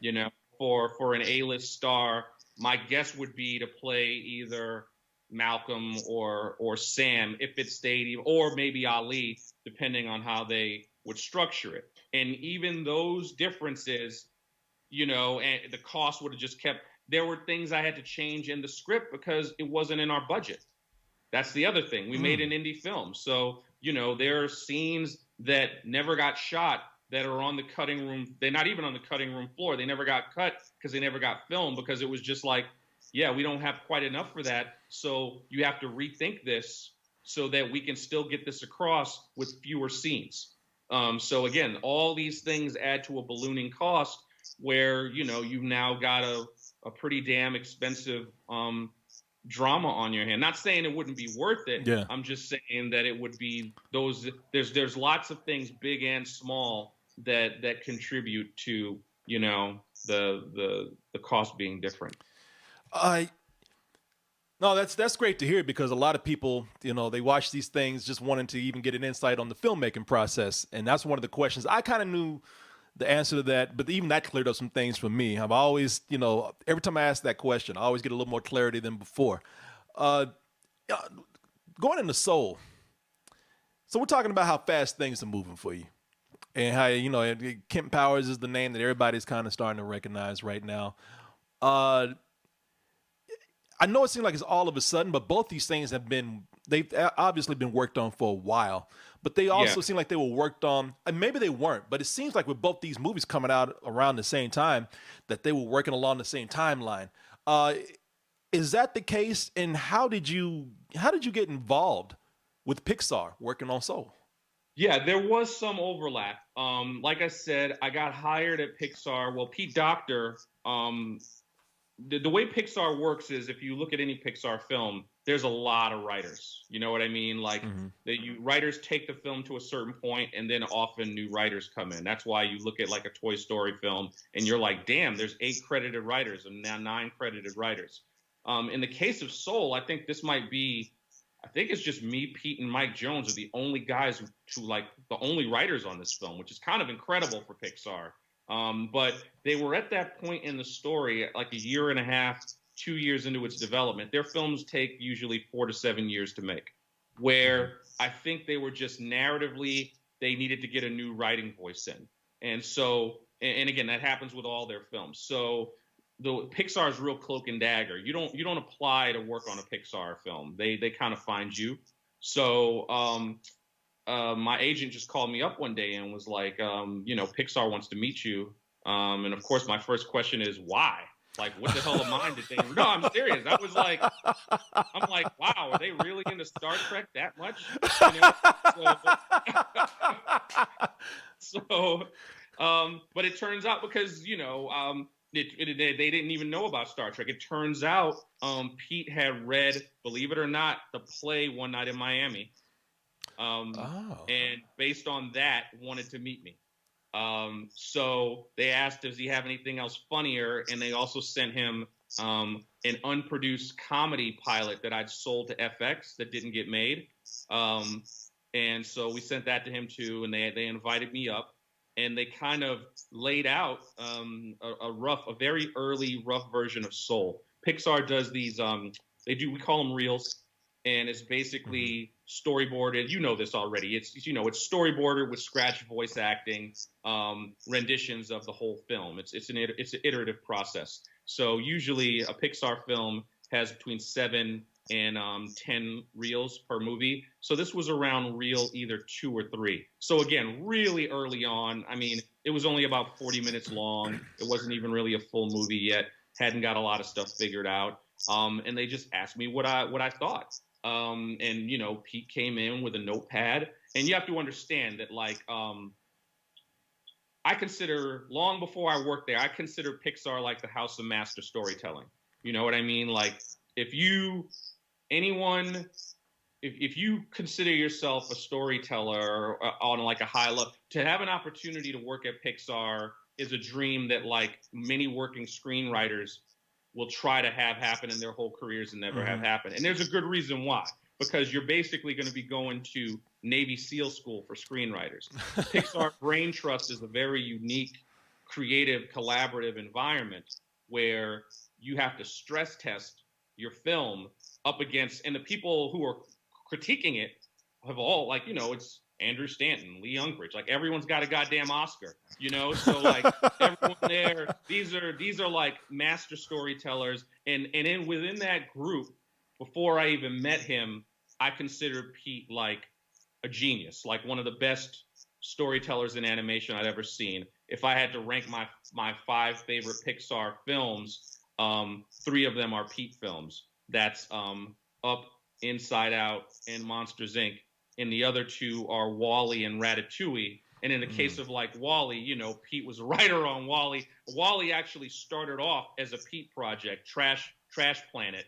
For an A-list star, my guess would be to play either Malcolm or Sam if it stayed, or maybe Ali, depending on how they would structure it. And even those differences, and the cost would have just kept. There were things I had to change in the script because it wasn't in our budget. That's the other thing. We made an indie film, so there are scenes that never got shot that are on the cutting room. They're not even on the cutting room floor. They never got cut because they never got filmed, because it was just like, yeah, we don't have quite enough for that. So you have to rethink this so that we can still get this across with fewer scenes. So again, all these things add to a ballooning cost where, you've now got a pretty damn expensive drama on your hand. Not saying it wouldn't be worth it. Yeah. I'm just saying that it would be there's lots of things, big and small, that contribute to, the cost being different. No, that's great to hear, because a lot of people, they watch these things just wanting to even get an insight on the filmmaking process. And that's one of the questions. I kind of knew the answer to that, but even that cleared up some things for me. I've always, every time I ask that question, I always get a little more clarity than before. Going into Soul. So we're talking about how fast things are moving for you, and how, Kemp Powers is the name that everybody's kind of starting to recognize right now. I know it seems like it's all of a sudden, but both these things they've obviously been worked on for a while, but they also seem like they were worked on, and maybe they weren't, but it seems like with both these movies coming out around the same time, that they were working along the same timeline. Is that the case? And how did you get involved with Pixar working on Soul? Yeah, there was some overlap. Like I said, I got hired at Pixar. Well, Pete Docter, the way Pixar works is, if you look at any Pixar film, there's a lot of writers. You know what I mean? Like, writers take the film to a certain point, and then often new writers come in. That's why you look at like a Toy Story film, and you're like, damn, there's 8 credited writers and now 9 credited writers. In the case of Soul, I think it's just me, Pete, and Mike Jones are the only guys the only writers on this film, which is kind of incredible for Pixar. But they were at that point in the story, like a year and a half, 2 years into its development. Their films take usually 4 to 7 years to make, where I think they were just narratively, they needed to get a new writing voice in. And so, and again, that happens with all their films. So the Pixar's real cloak and dagger. You don't apply to work on a Pixar film. They kind of find you. So my agent just called me up one day and was like, Pixar wants to meet you. And of course, my first question is, why? Like, what the hell am I to think? No, I'm serious. I'm like, wow, are they really into Star Trek that much? But it turns out, because, they didn't even know about Star Trek. It turns out Pete had read, believe it or not, the play One Night in Miami. And based on that, wanted to meet me. So they asked, does he have anything else funnier? And they also sent him an unproduced comedy pilot that I'd sold to FX that didn't get made. And so we sent that to him too, and they invited me up, and they kind of laid out a very early rough version of Soul. Pixar does these, we call them reels. And it's basically storyboarded. You know this already. It's storyboarded with scratch voice acting, renditions of the whole film. It's an iterative process. So usually a Pixar film has between 7 and 10 reels per movie. So this was around reel either 2 or 3. So again, really early on. I mean, it was only about 40 minutes long. It wasn't even really a full movie yet. Hadn't got a lot of stuff figured out. And they just asked me what I thought. And Pete came in with a notepad, and you have to understand that, like, I consider, long before I worked there, I consider Pixar like the house of master storytelling. You know what I mean? Like, if you consider yourself a storyteller on like a high level, to have an opportunity to work at Pixar is a dream that, like, many working screenwriters will try to have happen in their whole careers and never have happened. And there's a good reason why, because you're basically going to be going to Navy SEAL school for screenwriters. Pixar Brain Trust is a very unique, creative, collaborative environment where you have to stress test your film up against, and the people who are critiquing it have all, like, it's Andrew Stanton, Lee Unkrich, like, everyone's got a goddamn Oscar, so like everyone there, these are like master storytellers, and within that group, before I even met him, I considered Pete like a genius, like one of the best storytellers in animation I'd ever seen. If I had to rank my 5 favorite Pixar films, 3 of them are Pete films. That's Up, Inside Out, and Monsters Inc. And the other 2 are Wall-E and Ratatouille. And in the case of like Wall-E, you know, Pete was a writer on Wall-E. Wall-E actually started off as a Pete project, Trash Planet,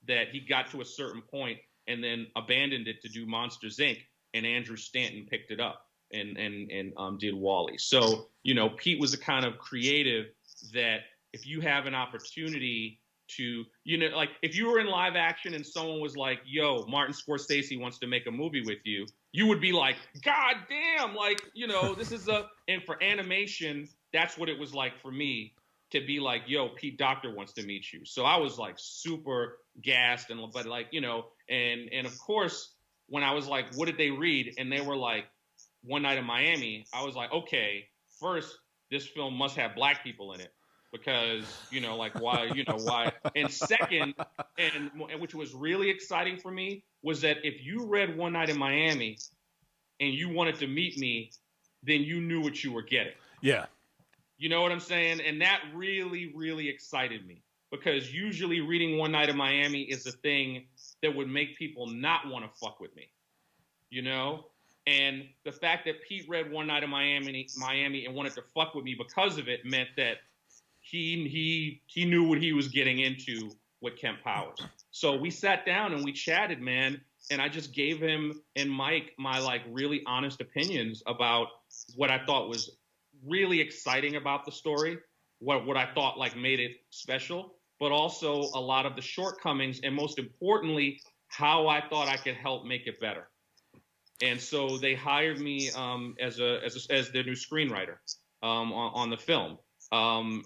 that he got to a certain point and then abandoned it to do Monsters Inc. And Andrew Stanton picked it up and did Wall-E. So, you know, Pete was a kind of creative that if you have an opportunity to, you know, like if you were in live action and someone was like, yo, Martin Scorsese wants to make a movie with you, you would be like, God damn, like, you know, this is and for animation, that's what it was like for me to be like, yo, Pete Docter wants to meet you. So I was like super gassed but like, you know, and of course, when I was like, what did they read? And they were like, One Night in Miami. I was like, okay, first, this film must have black people in it. Because, you know, like why, you know, why. And second, and which was really exciting for me, was that if you read One Night in Miami and you wanted to meet me, then you knew what you were getting. Yeah. You know what I'm saying? And that really, really excited me. Because usually reading One Night in Miami is a thing that would make people not want to fuck with me. You know? And the fact that Pete read One Night in Miami and wanted to fuck with me because of it meant that he knew what he was getting into with KEMP Powers. So we sat down and we chatted, man, and I just gave him and Mike my like really honest opinions about what I thought was really exciting about the story, what I thought like made it special, but also a lot of the shortcomings, and most importantly, how I thought I could help make it better. And so they hired me as their new screenwriter on the film. And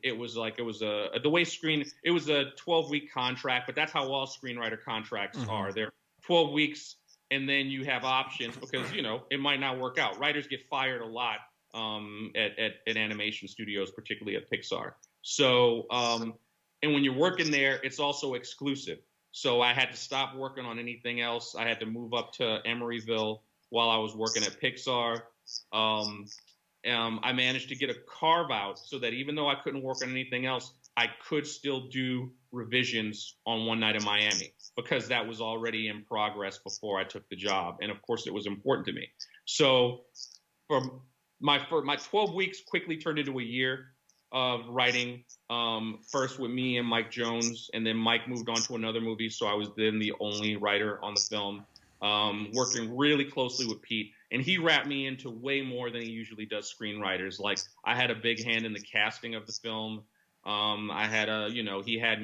it was like, it was a 12-week contract, but that's how all screenwriter contracts are. They're 12 weeks and then you have options because, you know, it might not work out. Writers get fired a lot, at animation studios, particularly at Pixar. So, and when you're working there, it's also exclusive. So I had to stop working on anything else. I had to move up to Emeryville while I was working at Pixar. I managed to get a carve out so that even though I couldn't work on anything else, I could still do revisions on One Night in Miami because that was already in progress before I took the job. And of course, it was important to me. So for my 12 weeks quickly turned into a year of writing, first with me and Mike Jones, and then Mike moved on to another movie. So I was then the only writer on the film, working really closely with Pete. And he wrapped me into way more than he usually does screenwriters. Like I had a big hand in the casting of the film. He had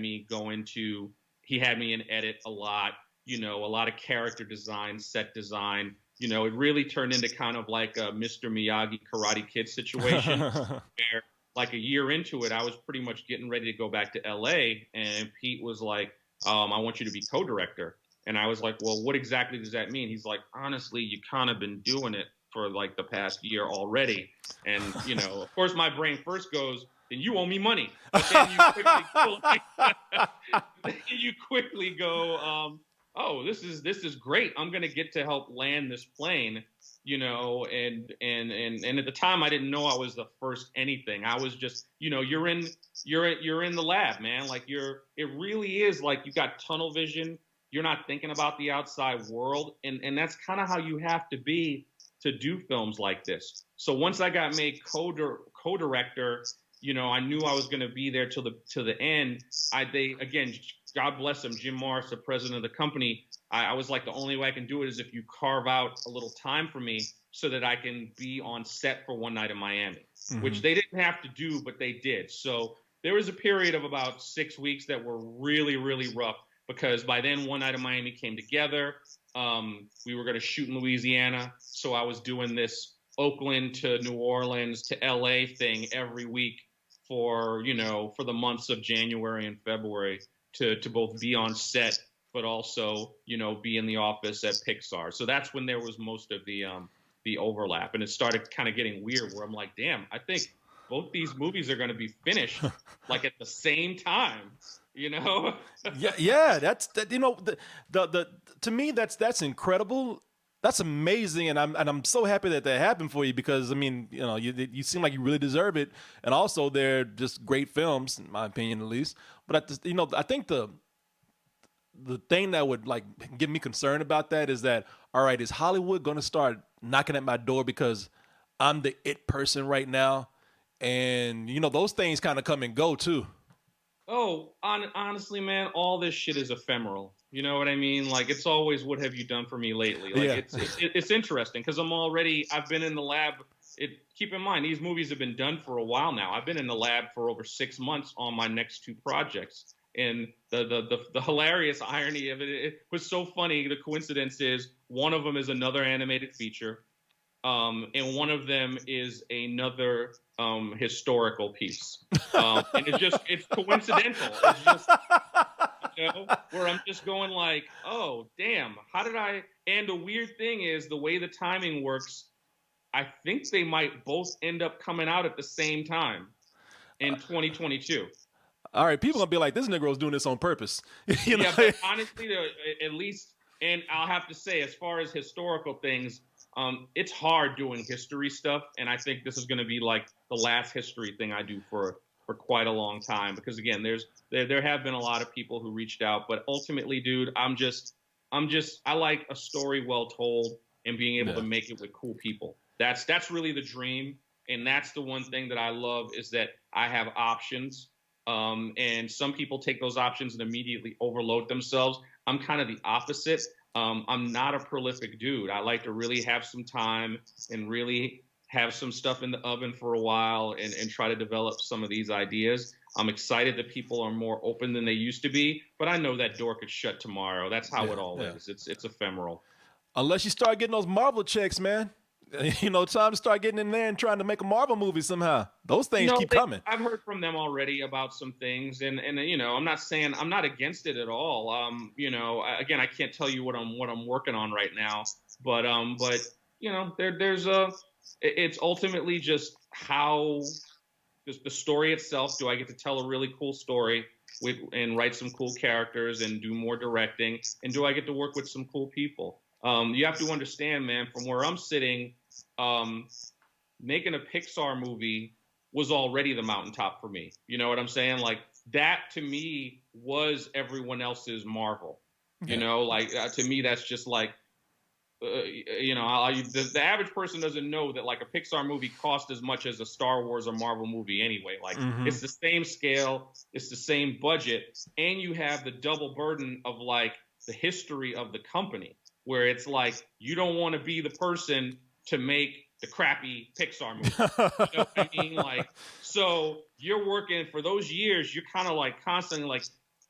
me in edit a lot, you know, a lot of character design, set design. You know, it really turned into kind of like a Mr. Miyagi Karate Kid situation where like a year into it, I was pretty much getting ready to go back to LA. And Pete was like, I want you to be co-director. And I was like, well, what exactly does that mean? He's like, honestly, you kind of been doing it for like the past year already. And, you know, of course, my brain first goes, then you owe me money. But then you quickly go, oh, this is great. I'm going to get to help land this plane, you know, and at the time I didn't know I was the first anything. I was just, you know, you're in the lab, man. Like it really is like you got tunnel vision. You're not thinking about the outside world. And that's kind of how you have to be to do films like this. So once I got made co-director, you know, I knew I was going to be there till the end. Again, God bless him, Jim Morris, the president of the company. I was like, the only way I can do it is if you carve out a little time for me so that I can be on set for One Night in Miami, which they didn't have to do, but they did. So there was a period of about 6 weeks that were really, really rough. Because by then, One Night in Miami came together. We were going to shoot in Louisiana. So I was doing this Oakland to New Orleans to LA thing every week for the months of January and February to both be on set, but also, you know, be in the office at Pixar. So that's when there was most of the overlap. And it started kind of getting weird where I'm like, damn, I think both these movies are going to be finished like at the same time. You know? yeah. That's that. You know, the to me that's incredible. That's amazing, and I'm so happy that happened for you, because I mean, you know, you seem like you really deserve it, and also they're just great films, in my opinion, at least. But you know, I think the thing that would like get me concerned about that is that, all right, is Hollywood going to start knocking at my door because I'm the it person right now, and you know, those things kind of come and go too. Oh, honestly, man, all this shit is ephemeral. You know what I mean? Like, it's always, what have you done for me lately? Like, Yeah. it's interesting because I've been in the lab. Keep in mind, these movies have been done for a while now. I've been in the lab for over 6 months on my next 2 projects. And the hilarious irony of it was so funny. The coincidence is one of them is another animated feature, and one of them is another historical piece. And it's coincidental. It's just, you know, where I'm just going like, oh, damn, how did I? And the weird thing is the way the timing works, I think they might both end up coming out at the same time in 2022. All right, people gonna be like, this Negro's doing this on purpose. You know? Yeah, but honestly, at least, and I'll have to say, as far as historical things, it's hard doing history stuff, and I think this is going to be like the last history thing I do for quite a long time. Because again, there have been a lot of people who reached out, but ultimately, dude, I like a story well told and being able to make it with cool people. That's really the dream, and that's the one thing that I love is that I have options. And some people take those options and immediately overload themselves. I'm kind of the opposite. I'm not a prolific dude. I like to really have some time and really have some stuff in the oven for a while and try to develop some of these ideas. I'm excited that people are more open than they used to be, but I know that door could shut tomorrow. That's how it all is. It's ephemeral. Unless you start getting those Marvel checks, man. You know, time to start getting in there and trying to make a Marvel movie somehow. Those things keep coming. I've heard from them already about some things, and you know, I'm not saying I'm not against it at all. You know, again, I can't tell you what I'm working on right now, but you know, it's ultimately just how just the story itself. Do I get to tell a really cool story and write some cool characters and do more directing, and do I get to work with some cool people? You have to understand, man, from where I'm sitting, making a Pixar movie was already the mountaintop for me. You know what I'm saying? Like, that to me was everyone else's Marvel. You know, like to me, that's just like, you know, the average person doesn't know that like a Pixar movie costs as much as a Star Wars or Marvel movie anyway. Like, it's the same scale, it's the same budget, and you have the double burden of like the history of the company, where it's like, you don't want to be the person to make the crappy Pixar movie. You know what I mean? Like, so you're working for those years, you're kind of like constantly like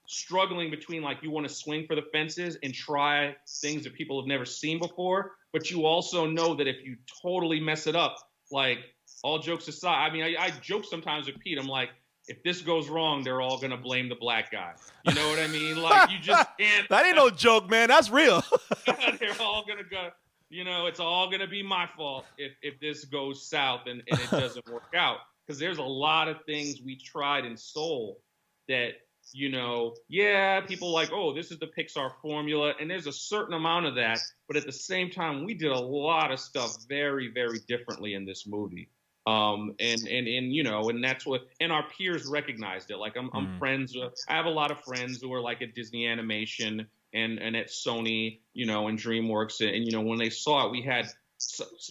struggling between like, you want to swing for the fences and try things that people have never seen before. But you also know that if you totally mess it up, like, all jokes aside, I mean, I joke sometimes with Pete, I'm like, if this goes wrong, they're all going to blame the black guy. You know what I mean? Like, you just can't. That ain't no joke, man. That's real. They're all going to go, you know, it's all going to be my fault if this goes south and it doesn't work out. Because there's a lot of things we tried in Soul that, you know, yeah, people like, oh, this is the Pixar formula. And there's a certain amount of that. But at the same time, we did a lot of stuff very, very differently in this movie. And you know, and that's what, and our peers recognized it. Like, I'm friends. I have a lot of friends who are like at Disney Animation and at Sony, you know, and DreamWorks. And, you know, when they saw it, we had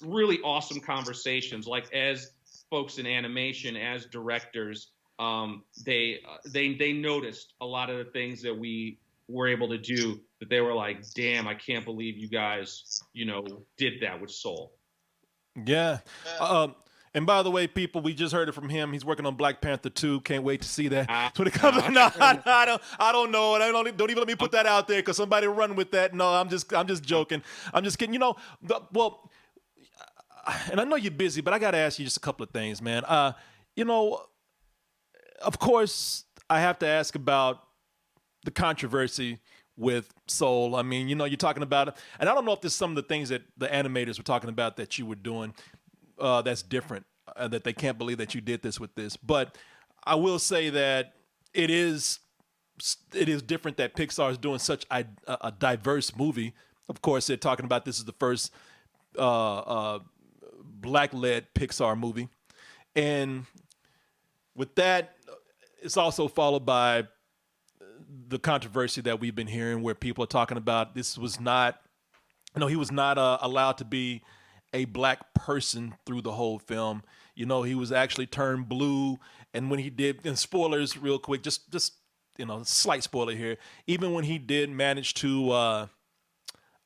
really awesome conversations. Like, as folks in animation, as directors, they noticed a lot of the things that we were able to do, that they were like, damn, I can't believe you guys, you know, did that with Soul. Yeah. And by the way, people, we just heard it from him. He's working on Black Panther 2. Can't wait to see that. When it comes, I don't know. And don't even let me put that out there, because somebody run with that. No, I'm just joking. I'm just kidding. You know, well, and I know you're busy, but I got to ask you just a couple of things, man. You know, of course, I have to ask about the controversy with Soul. I mean, you know, you're talking about it, and I don't know if there's some of the things that the animators were talking about that you were doing that's different, that they can't believe that you did this with this. But I will say that it is different that Pixar is doing such a diverse movie Of course, they're talking about this is the first black-led Pixar movie. And with that, it's also followed by the controversy that we've been hearing where people are talking about this was not, he was not allowed to be a black person through the whole film. He was actually turned blue. And when he did, and spoilers real quick, just slight spoiler here, even when he did manage to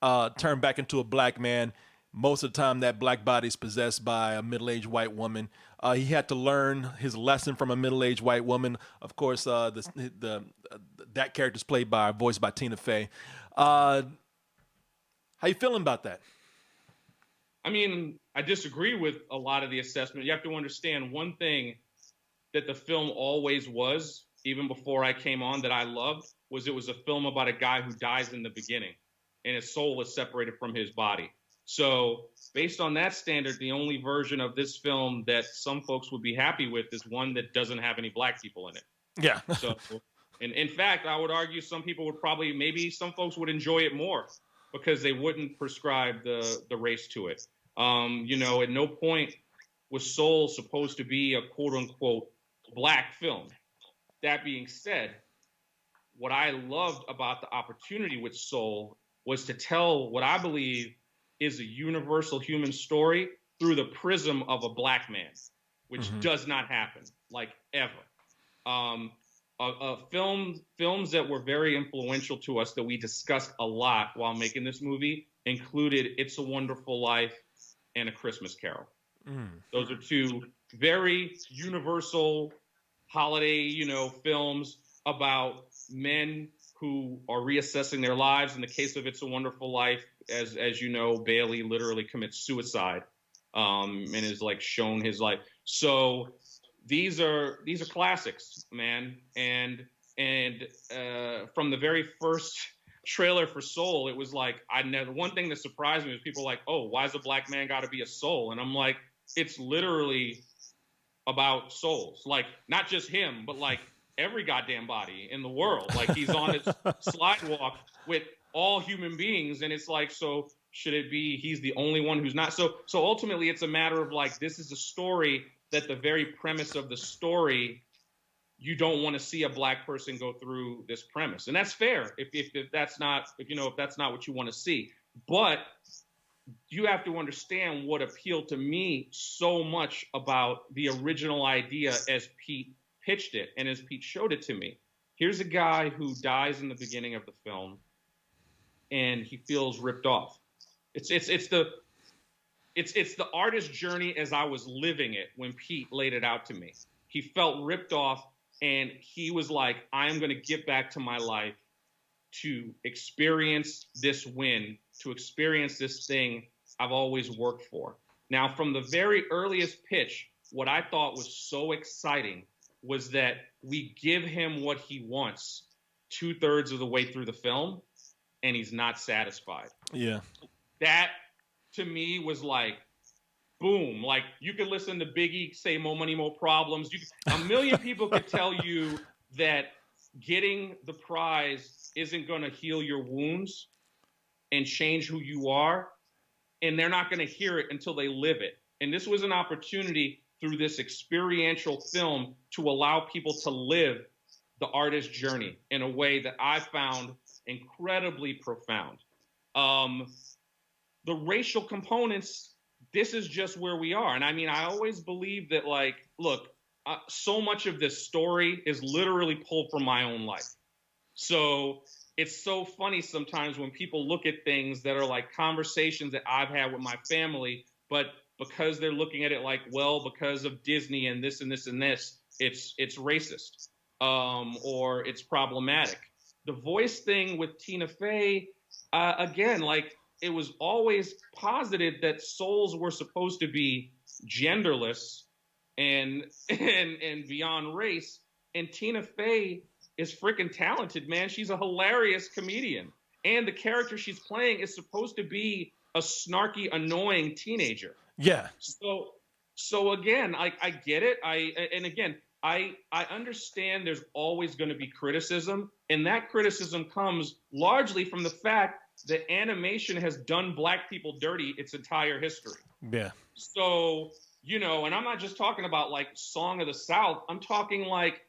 turn back into a black man, most of the time that black body is possessed by a middle-aged white woman. He had to learn his lesson from a middle-aged white woman. Of course, that character's voiced by Tina Fey. How you feeling about that? I mean, I disagree with a lot of the assessment. You have to understand one thing that the film always was, even before I came on, that I loved, was it was a film about a guy who dies in the beginning and his soul is separated from his body. So based on that standard, the only version of this film that some folks would be happy with is one that doesn't have any black people in it. Yeah. So, and in fact, I would argue some people would probably, maybe some folks would enjoy it more because they wouldn't prescribe the race to it. At no point was Soul supposed to be a quote unquote black film. That being said, what I loved about the opportunity with Soul was to tell what I believe is a universal human story through the prism of a black man, which does not happen, like, ever. Films that were very influential to us that we discussed a lot while making this movie included It's a Wonderful Life and A Christmas Carol. Those are two very universal holiday, films about men who are reassessing their lives. In the case of It's a Wonderful Life, as you know, Bailey literally commits suicide and is like shown his life. So these are classics, man. And from the very first trailer for Soul, it was like, one thing that surprised me was people like, oh, why's a black man got to be a soul? And I'm like, it's literally about souls. Like, not just him, but like every goddamn body in the world. Like, he's on his slidewalk with all human beings, and it's like, so should it be he's the only one who's not? So ultimately, it's a matter of like, this is a story that the very premise of the story, you don't want to see a black person go through this premise, and that's fair if that's not what you want to see. But you have to understand what appealed to me so much about the original idea as Pete pitched it and as Pete showed it to me. Here's a guy who dies in the beginning of the film, and he feels ripped off. It's the artist's journey as I was living it when Pete laid it out to me. He felt ripped off, and he was like, I am going to get back to my life to experience this win, to experience this thing I've always worked for. Now, from the very earliest pitch, what I thought was so exciting was that we give him what he wants 2/3 of the way through the film, and he's not satisfied. Yeah. That, to me, was like, boom. Like, you could listen to Biggie say More Money, More Problems. A million people could tell you that getting the prize isn't going to heal your wounds and change who you are, and they're not going to hear it until they live it. And this was an opportunity through this experiential film to allow people to live the artist's journey in a way that I found incredibly profound. The racial components, this is just where we are. And I mean, I always believe that, like, look, so much of this story is literally pulled from my own life. So it's so funny sometimes when people look at things that are like conversations that I've had with my family, but because they're looking at it like, well, because of Disney and this and this and this, it's racist, or it's problematic. The voice thing with Tina Fey, again, like, it was always posited that souls were supposed to be genderless and beyond race. And Tina Fey is freaking talented, man. She's a hilarious comedian. And the character she's playing is supposed to be a snarky, annoying teenager. Yeah. So again, I get it. I understand there's always going to be criticism, and that criticism comes largely from the fact the animation has done black people dirty its entire history. Yeah. So, you know, and I'm not just talking about like Song of the South. I'm talking like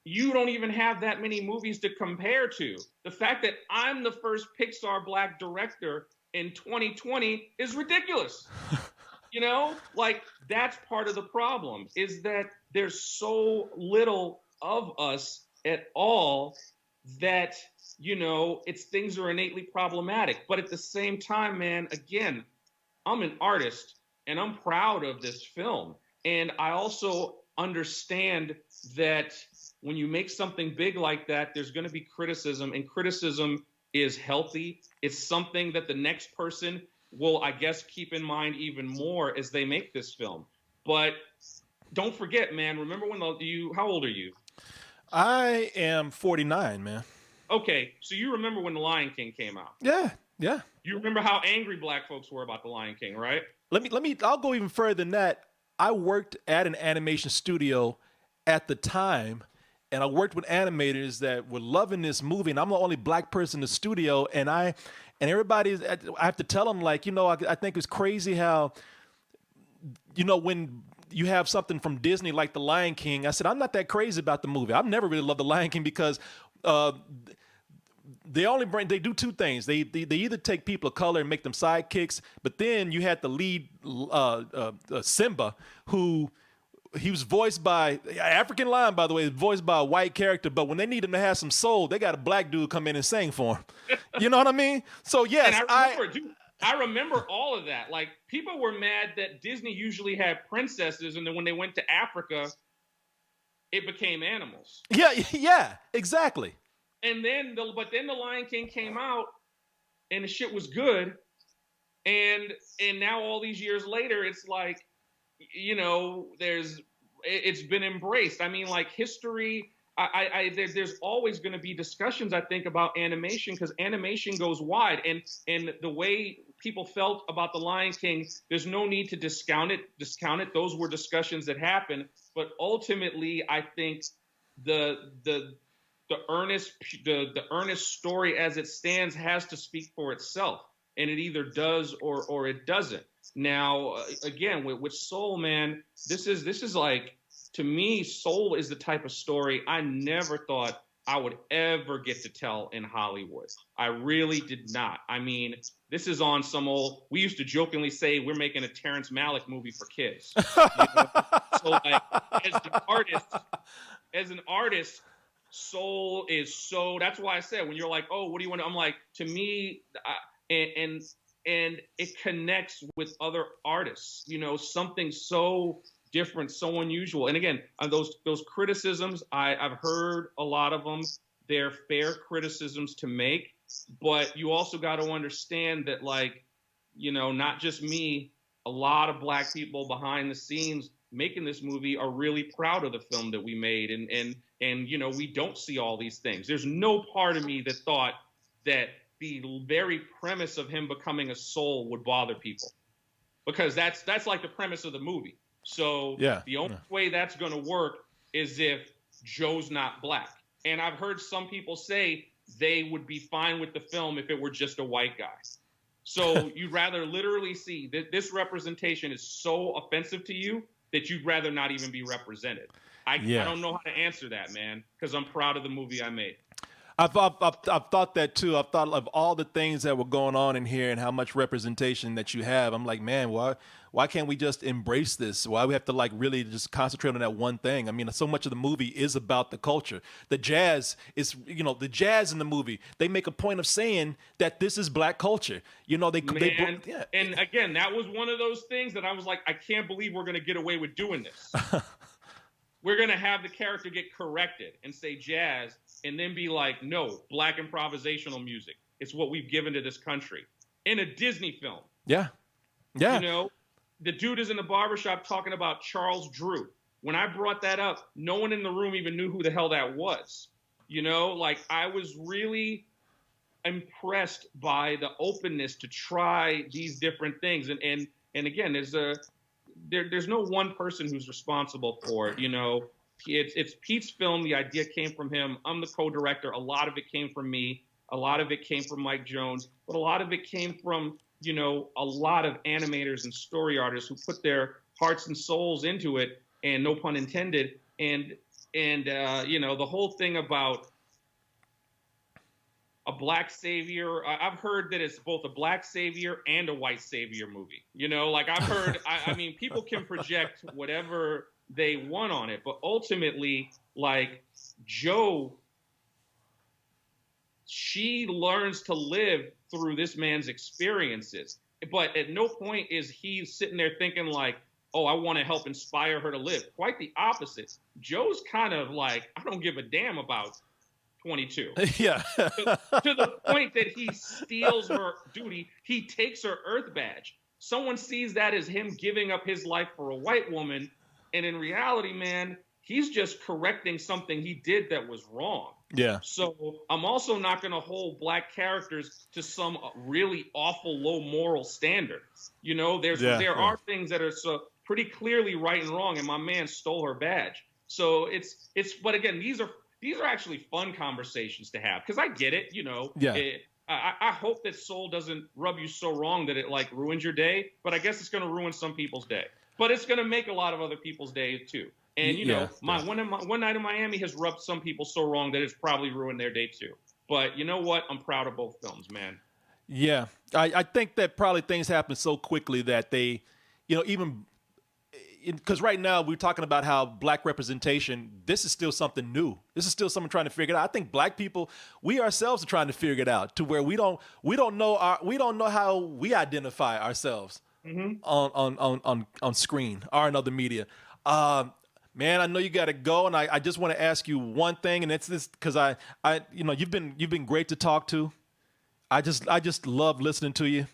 you don't even have that many movies to compare to. The fact that I'm the first Pixar black director in 2020 is ridiculous. You know, like that's part of the problem, is that there's so little of us at all that, you know, things are innately problematic. But at the same time, man, again, I'm an artist and I'm proud of this film. And I also understand that when you make something big like that, there's going to be criticism, and criticism is healthy. It's something that the next person will, I guess, keep in mind even more as they make this film. But don't forget, man, remember when how old are you? I am 49, man. Okay, so you remember when The Lion King came out? Yeah. You remember how angry black folks were about The Lion King, right? I'll go even further than that. I worked at an animation studio at the time, and I worked with animators that were loving this movie, and I'm the only black person in the studio, and I have to tell them, like, you know, I think it's crazy how, you know, when you have something from Disney like The Lion King, I said, I'm not that crazy about the movie. I've never really loved The Lion King because they do two things. They either take people of color and make them sidekicks, but then you had the lead Simba, who he was voiced by African Lion, by the way, voiced by a white character. But when they need him to have some soul, they got a black dude come in and sing for him. You know what I mean? So yes, and I remember all of that. Like, people were mad that Disney usually had princesses, and then when they went to Africa, it became animals. Yeah, exactly. And then the Lion King came out, and the shit was good. And now all these years later, it's like, you know, it's been embraced. I mean, like, history. There's always going to be discussions, I think, about animation, because animation goes wide, and the way people felt about The Lion King, there's no need to discount it. Those were discussions that happened, but ultimately, I think the earnest story as it stands has to speak for itself, and it either does or it doesn't. Now, again, with Soul, man, this is like, to me, Soul is the type of story I never thought I would ever get to tell in Hollywood. I really did not. I mean, this is on some old, we used to jokingly say we're making a Terrence Malick movie for kids. You know? So, like, as an artist, Soul is so, that's why I said, when you're like, oh, what do you want to, I'm like, to me, and it connects with other artists, you know, something so different, so unusual. And again, those criticisms, I've heard a lot of them. They're fair criticisms to make, but you also got to understand that, like, you know, not just me, a lot of black people behind the scenes making this movie are really proud of the film that we made. And you know, we don't see all these things. There's no part of me that thought that the very premise of him becoming a soul would bother people, because that's like the premise of the movie. So the only way that's going to work is if Joe's not black. And I've heard some people say they would be fine with the film if it were just a white guy. So you'd rather literally see that this representation is so offensive to you that you'd rather not even be represented. I don't know how to answer that, man, because I'm proud of the movie I made. I've thought that too. I've thought of all the things that were going on in here and how much representation that you have. I'm like, man, why can't we just embrace this? Why we have to, like, really just concentrate on that one thing? I mean, so much of the movie is about the culture. The jazz is, you know, the jazz in the movie, they make a point of saying that this is black culture. You know, And again, that was one of those things that I was like, I can't believe we're going to get away with doing this. We're going to have the character get corrected and say jazz, and then be like, no, black improvisational music. It's what we've given to this country in a Disney film. Yeah. You know, the dude is in the barbershop talking about Charles Drew. When I brought that up, no one in the room even knew who the hell that was. You know, like, I was really impressed by the openness to try these different things. And again, there's no one person who's responsible for it. You know, it's Pete's film. The idea came from him. I'm the co-director. A lot of it came from me. A lot of it came from Mike Jones, but a lot of it came from, a lot of animators and story artists who put their hearts and souls into it, and no pun intended. And the whole thing about a black savior, I've heard that it's both a black savior and a white savior movie. I've heard, I mean, people can project whatever they want on it, but ultimately, like, Joe, she learns to live through this man's experiences. But at no point is he sitting there thinking like, oh, I want to help inspire her to live. Quite the opposite. Joe's kind of like, I don't give a damn about 22. Yeah. to the point that he steals her duty. He takes her Earth badge. Someone sees that as him giving up his life for a white woman. And in reality, man, he's just correcting something he did that was wrong. Yeah. So I'm also not going to hold black characters to some really awful low moral standard. There are things that are so pretty clearly right and wrong, and my man stole her badge. So but again, these are actually fun conversations to have, because I get it. Yeah. I hope that Soul doesn't rub you so wrong that it like ruins your day, but I guess it's going to ruin some people's day. But it's going to make a lot of other people's days too. And One Night in Miami has rubbed some people so wrong that it's probably ruined their day too. But you know what? I'm proud of both films, man. Yeah, I think that probably things happen so quickly that they, even because right now we're talking about how black representation, this is still something new. This is still someone trying to figure it out. I think black people, we ourselves are trying to figure it out to where we don't know how we identify ourselves on screen or in other media. Man, I know you got to go, and I just want to ask you one thing, and it's this, because you've been great to talk to. I just love listening to you.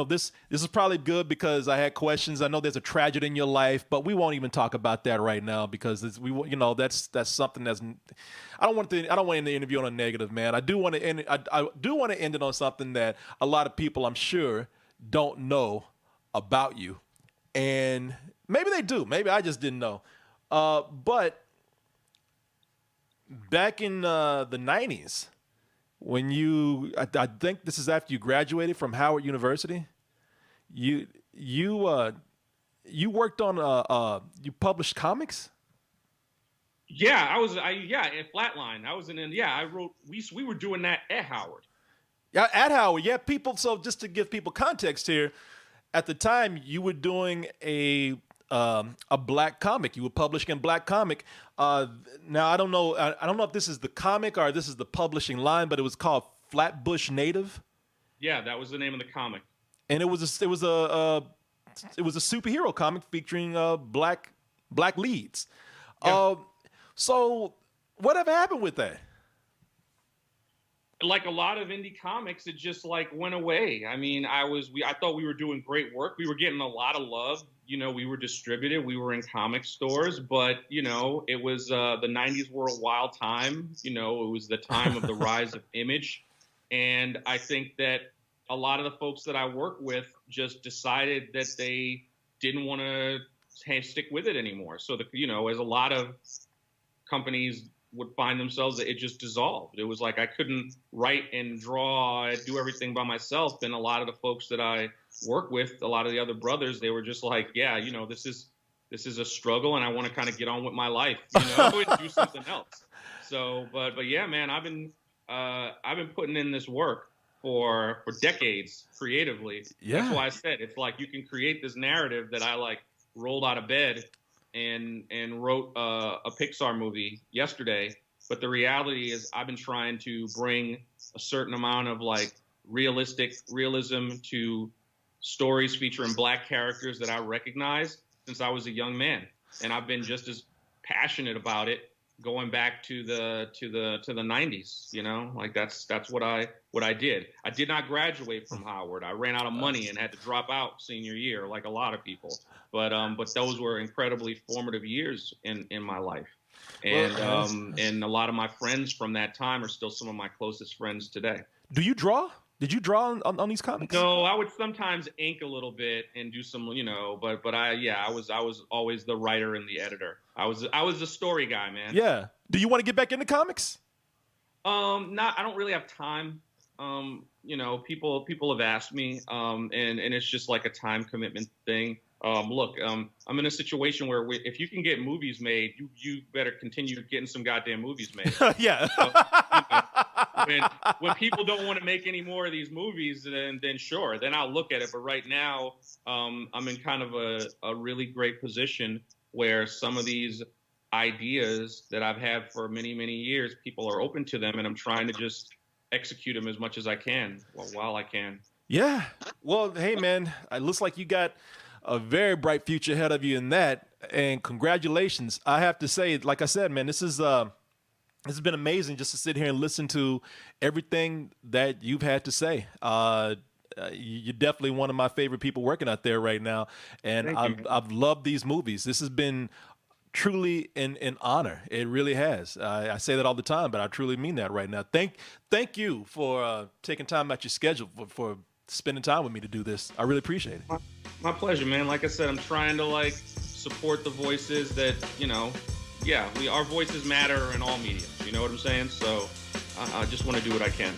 This is probably good because I had questions. I know there's a tragedy in your life, but we won't even talk about that right now because that's something that's. I don't want to end the interview on a negative, man. I do want to end it on something that a lot of people, I'm sure, don't know about you, and maybe they do. Maybe I just didn't know. But back in the 90s, when I think this is after you graduated from Howard University, you worked on you published comics? Yeah, at Flatline. I wrote, we were doing that at Howard. Yeah, at Howard. Yeah, people. So just to give people context here, at the time you were doing a black comic. You were publishing a black comic. Now I don't know if this is the comic or this is the publishing line, but it was called Flatbush Native. Yeah, that was the name of the comic. And it was a superhero comic featuring black leads. Yeah. So whatever happened with that? Like a lot of indie comics, it just like went away. I mean, I thought we were doing great work. We were getting a lot of love. We were distributed. We were in comic stores, but it was the 90s were a wild time. It was the time of the rise of Image, and I think that a lot of the folks that I work with just decided that they didn't want to stick with it anymore. So as a lot of companies would find themselves, it just dissolved. It was like I couldn't write and draw, do everything by myself. And a lot of the folks that I work with, a lot of the other brothers, they were just like, yeah, this is a struggle, and I want to kind of get on with my life, and do something else. So, but yeah, man, I've been putting in this work for decades creatively. Yeah. That's why I said it's like you can create this narrative that I like rolled out of bed and wrote a Pixar movie yesterday. But the reality is I've been trying to bring a certain amount of like realism to stories featuring black characters that I recognize since I was a young man. And I've been just as passionate about it going back to the 90s, like that's what I did. I did not graduate from Howard. I ran out of money and had to drop out senior year, like a lot of people. But those were incredibly formative years in my life. And and a lot of my friends from that time are still some of my closest friends today. Do you draw? Did you draw on these comics? No, I would sometimes ink a little bit and do some, but I was always the writer and the editor. I was the story guy, man. Yeah. Do you want to get back into comics? Not. I don't really have time. You know, people have asked me, and it's just like a time commitment thing. Look, I'm in a situation where if you can get movies made, you better continue getting some goddamn movies made. Yeah. So, you know, when people don't want to make any more of these movies, then sure, then I'll look at it. But right now, I'm in kind of a really great position where some of these ideas that I've had for many, many years, people are open to them, and I'm trying to just execute them as much as I can while I can. Yeah. Well, hey, man, it looks like you got a very bright future ahead of you in that, and congratulations. I have to say, like I said, man, this has been amazing just to sit here and listen to everything that you've had to say. You're definitely one of my favorite people working out there right now, and I've loved these movies. This has been truly an honor. It really has. I say that all the time, but I truly mean that right now. Thank you for taking time out your schedule for spending time with me to do this. I really appreciate it. My pleasure, man. Like I said, I'm trying to like support the voices that, you know, our voices matter in all mediums. You know what I'm saying? So I just want to do what I can.